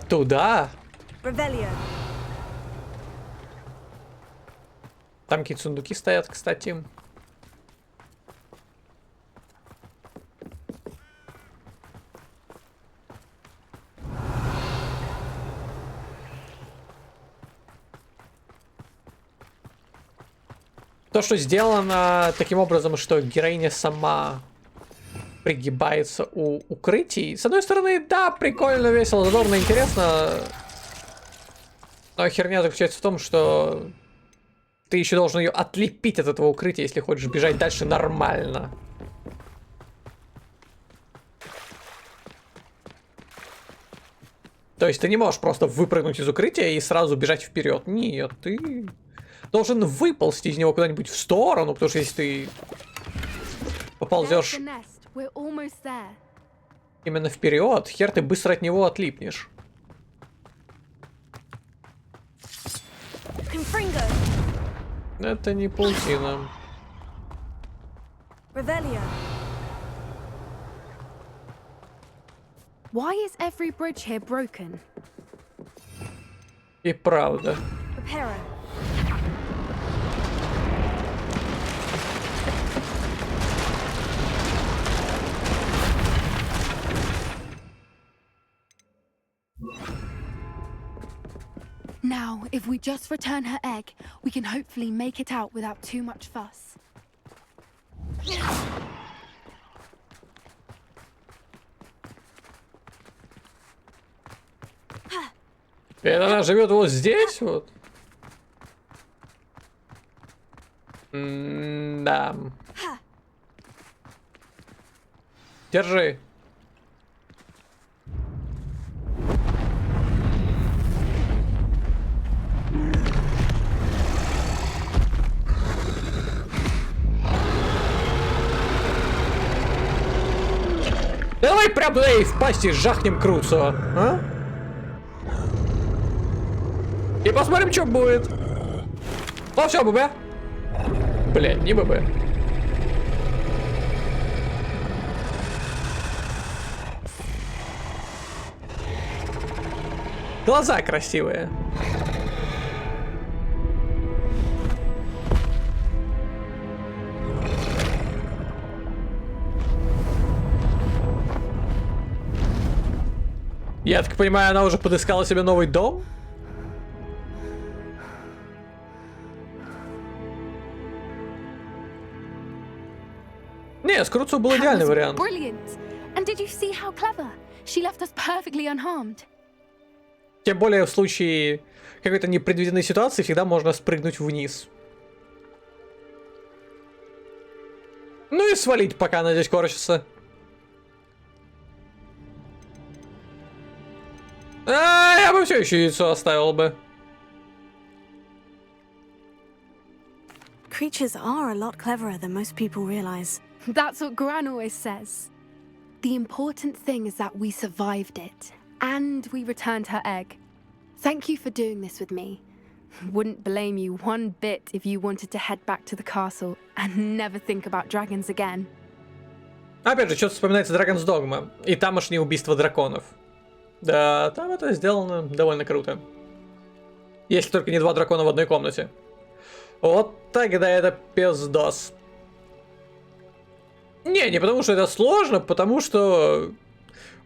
Туда? Revelio. Там какие-то сундуки стоят, кстати. То, что сделано таким образом, что героиня сама пригибается у укрытий. С одной стороны, да, прикольно, весело, задорно, интересно. Но херня заключается в том, что ты еще должен ее отлепить от этого укрытия, если хочешь бежать дальше нормально. То есть ты не можешь просто выпрыгнуть из укрытия и сразу бежать вперед. Нет, ты должен выползти из него куда-нибудь в сторону, потому что если ты поползешь именно вперед, хер ты быстро от него отлипнешь. Это не паутина. Why is every bridge here broken? И правда. Reparo. Now, if we just return her egg, we can hopefully make it out without too much fuss. И она живет вот здесь вот. Да. Держи. Давай прям ей в пасти жахнем Круцо, а? И посмотрим, что будет. Ну все, ББ. Блять, не ББ. Глаза красивые. Я так понимаю, она уже подыскала себе новый дом? Не, с Круцо был идеальный вариант. Тем более в случае какой-то непредвиденной ситуации всегда можно спрыгнуть вниз. Ну и свалить, пока она здесь корчится. Я бы все еще яйцо оставил бы. Creatures are a lot cleverer than most people realize. That's what Gran always says. The important thing is that we survived it, and we returned her egg. Thank you for doing this with me. Wouldn't blame you one bit if you wanted to head back to the castle and never think about dragons again. Опять же, что-то вспоминается Dragon's Dogma и тамошнее убийство драконов. Да, там это сделано довольно круто. Если только не два дракона в одной комнате. Вот тогда это пиздос. Не потому что это сложно, потому что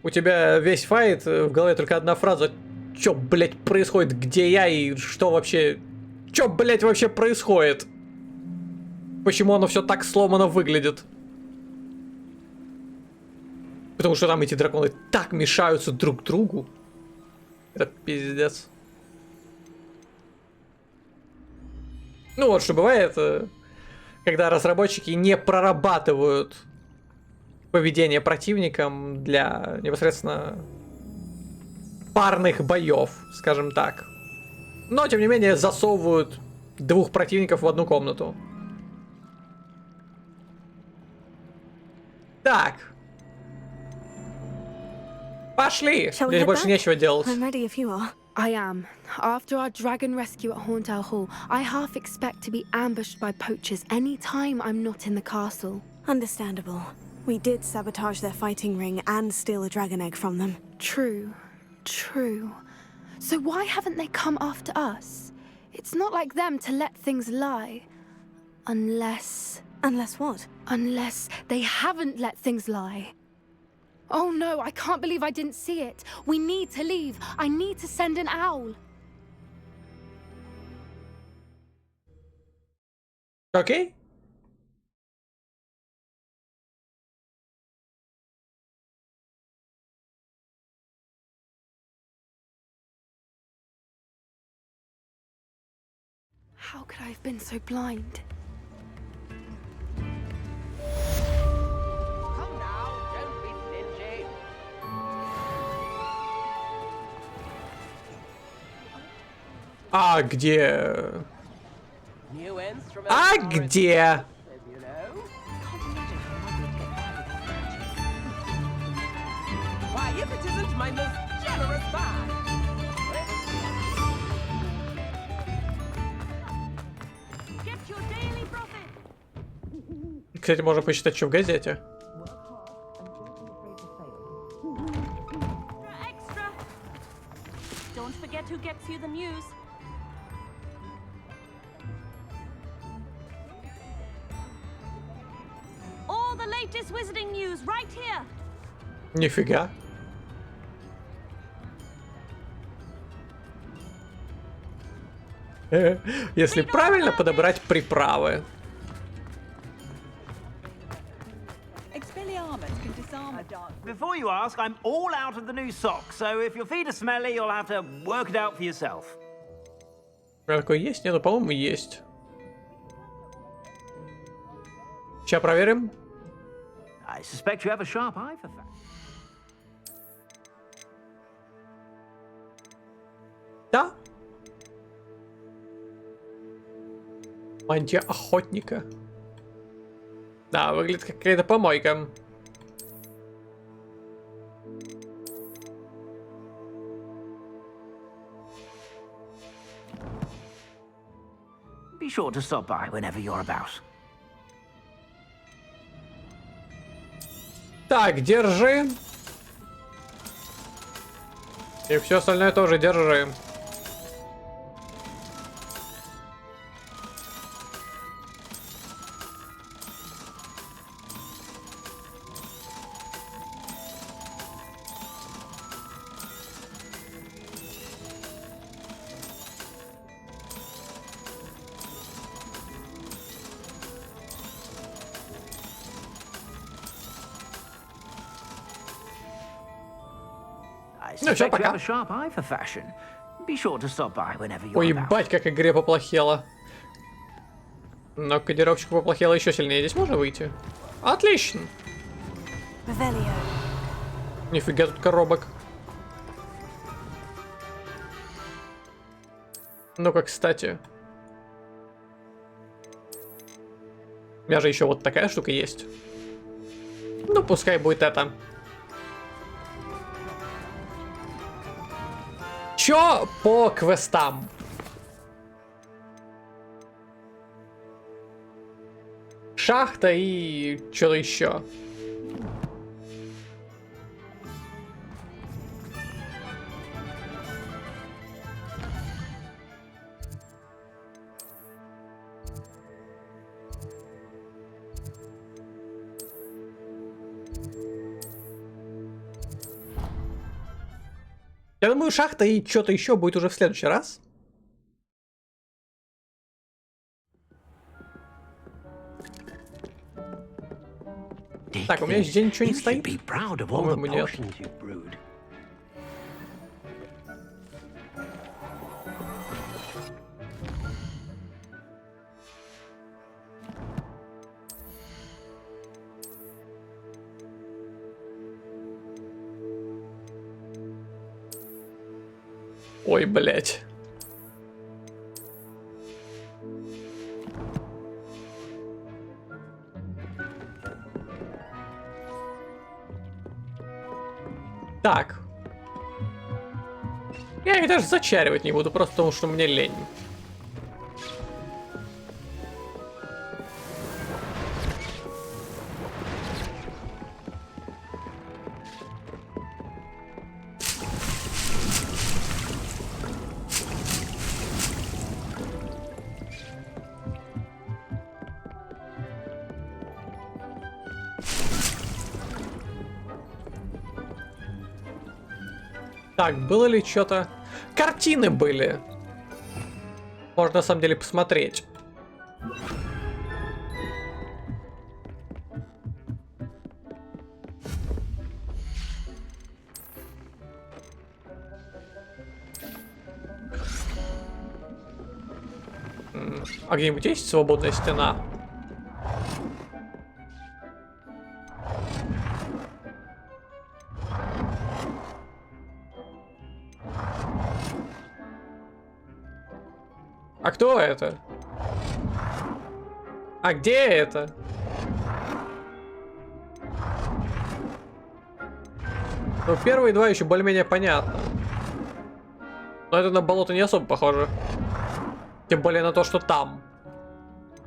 у тебя весь файт, в голове только одна фраза. Чё, блять, происходит? Где я и что вообще... Чё, блять, вообще происходит? Почему оно все так сломано выглядит? Потому что там эти драконы так мешаются друг другу. Это пиздец. Ну вот что бывает, когда разработчики не прорабатывают поведение противникам для непосредственно парных боев, скажем так. Но тем не менее засовывают двух противников в одну комнату. Так. Пошли! Здесь больше нечего делать. I'm ready if you are. I am. After our dragon rescue at Hauntowl Hall, I half expect to be ambushed by poachers any time I'm not in the castle. Understandable. We did sabotage their fighting ring and steal a dragon egg from them. True. True. So why haven't they come after us? It's not like them to let things lie. Unless... Unless what? Unless they haven't let things lie. Oh no, I can't believe I didn't see it. We need to leave. I need to send an owl. Okay. How could I have been so blind? Come now, don't be stingy. А где? New instrument. А где? You know? Why, if it isn't my most generous man. Get your daily profit. Кстати, можно почитать, что в газете. Extra. Don't forget who gets you the news. All the latest wizarding news right here. Нифига. Если правильно подобрать приправы. Before you ask, I'm all out of the new socks, so if your feet are smelly, you'll have to work it out for yourself. У меня такой есть? Нет, по-моему, есть. Сейчас проверим. I suspect you have a sharp eye for that. Да. Мантия охотника. Да, выглядит как какая-то помойка. Be sure to stop by whenever you're about. Так, держи. И все остальное тоже держи. Ну все, пока. Ой, ебать, как игре поплохело. Но кодировщику поплохело еще сильнее. Здесь можно выйти? Отлично. Нифига тут коробок. Ну-ка, кстати. У меня же еще вот такая штука есть. Ну, пускай будет это. Чё по квестам? Шахта и что-то еще. Я думаю, шахта и что-то еще будет уже в следующий раз. Так, у меня здесь ничего не стоит. По-моему, нет. Ой, блять. Так. Я их даже зачаривать не буду, просто потому что мне лень. Так, было ли что-то? Картины были. Можно на самом деле посмотреть. А где-нибудь есть свободная стена? А кто это? А где это? Ну, первые два еще более-менее понятно. Но это на болото не особо похоже. Тем более на то, что там.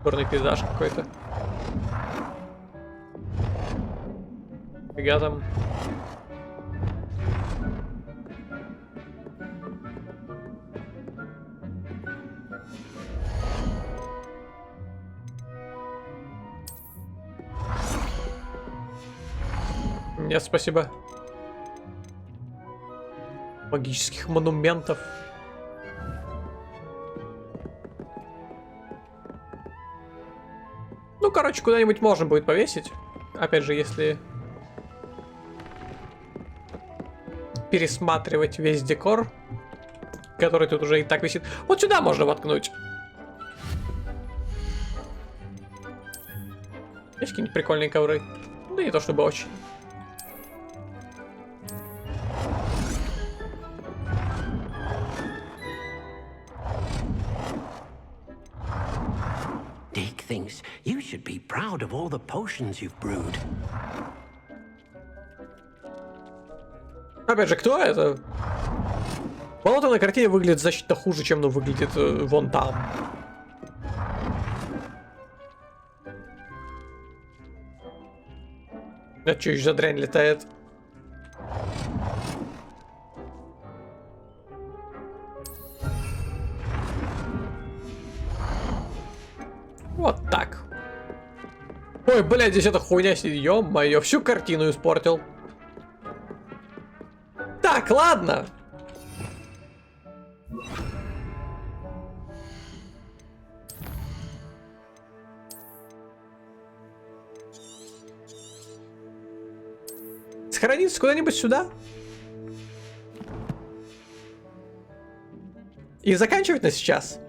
Горный пейзаж какой-то. Фига там. Нет, спасибо. Магических монументов. Ну, короче, куда-нибудь можно будет повесить. Опять же, если пересматривать весь декор, который тут уже и так висит. Вот сюда можно воткнуть. Есть какие-нибудь прикольные ковры? Да не то чтобы очень. Dick thinks you should be proud of all the potions you've brewed. Опять же, кто это? Болото на картине выглядит значительно хуже, чем оно выглядит вон там. А чё еще за дрянь летает? Вот так. Ой, блядь, здесь эта хуйня сидит. Ё-моё, всю картину испортил. Так, ладно. Сохраниться куда-нибудь сюда. И заканчивать на сейчас.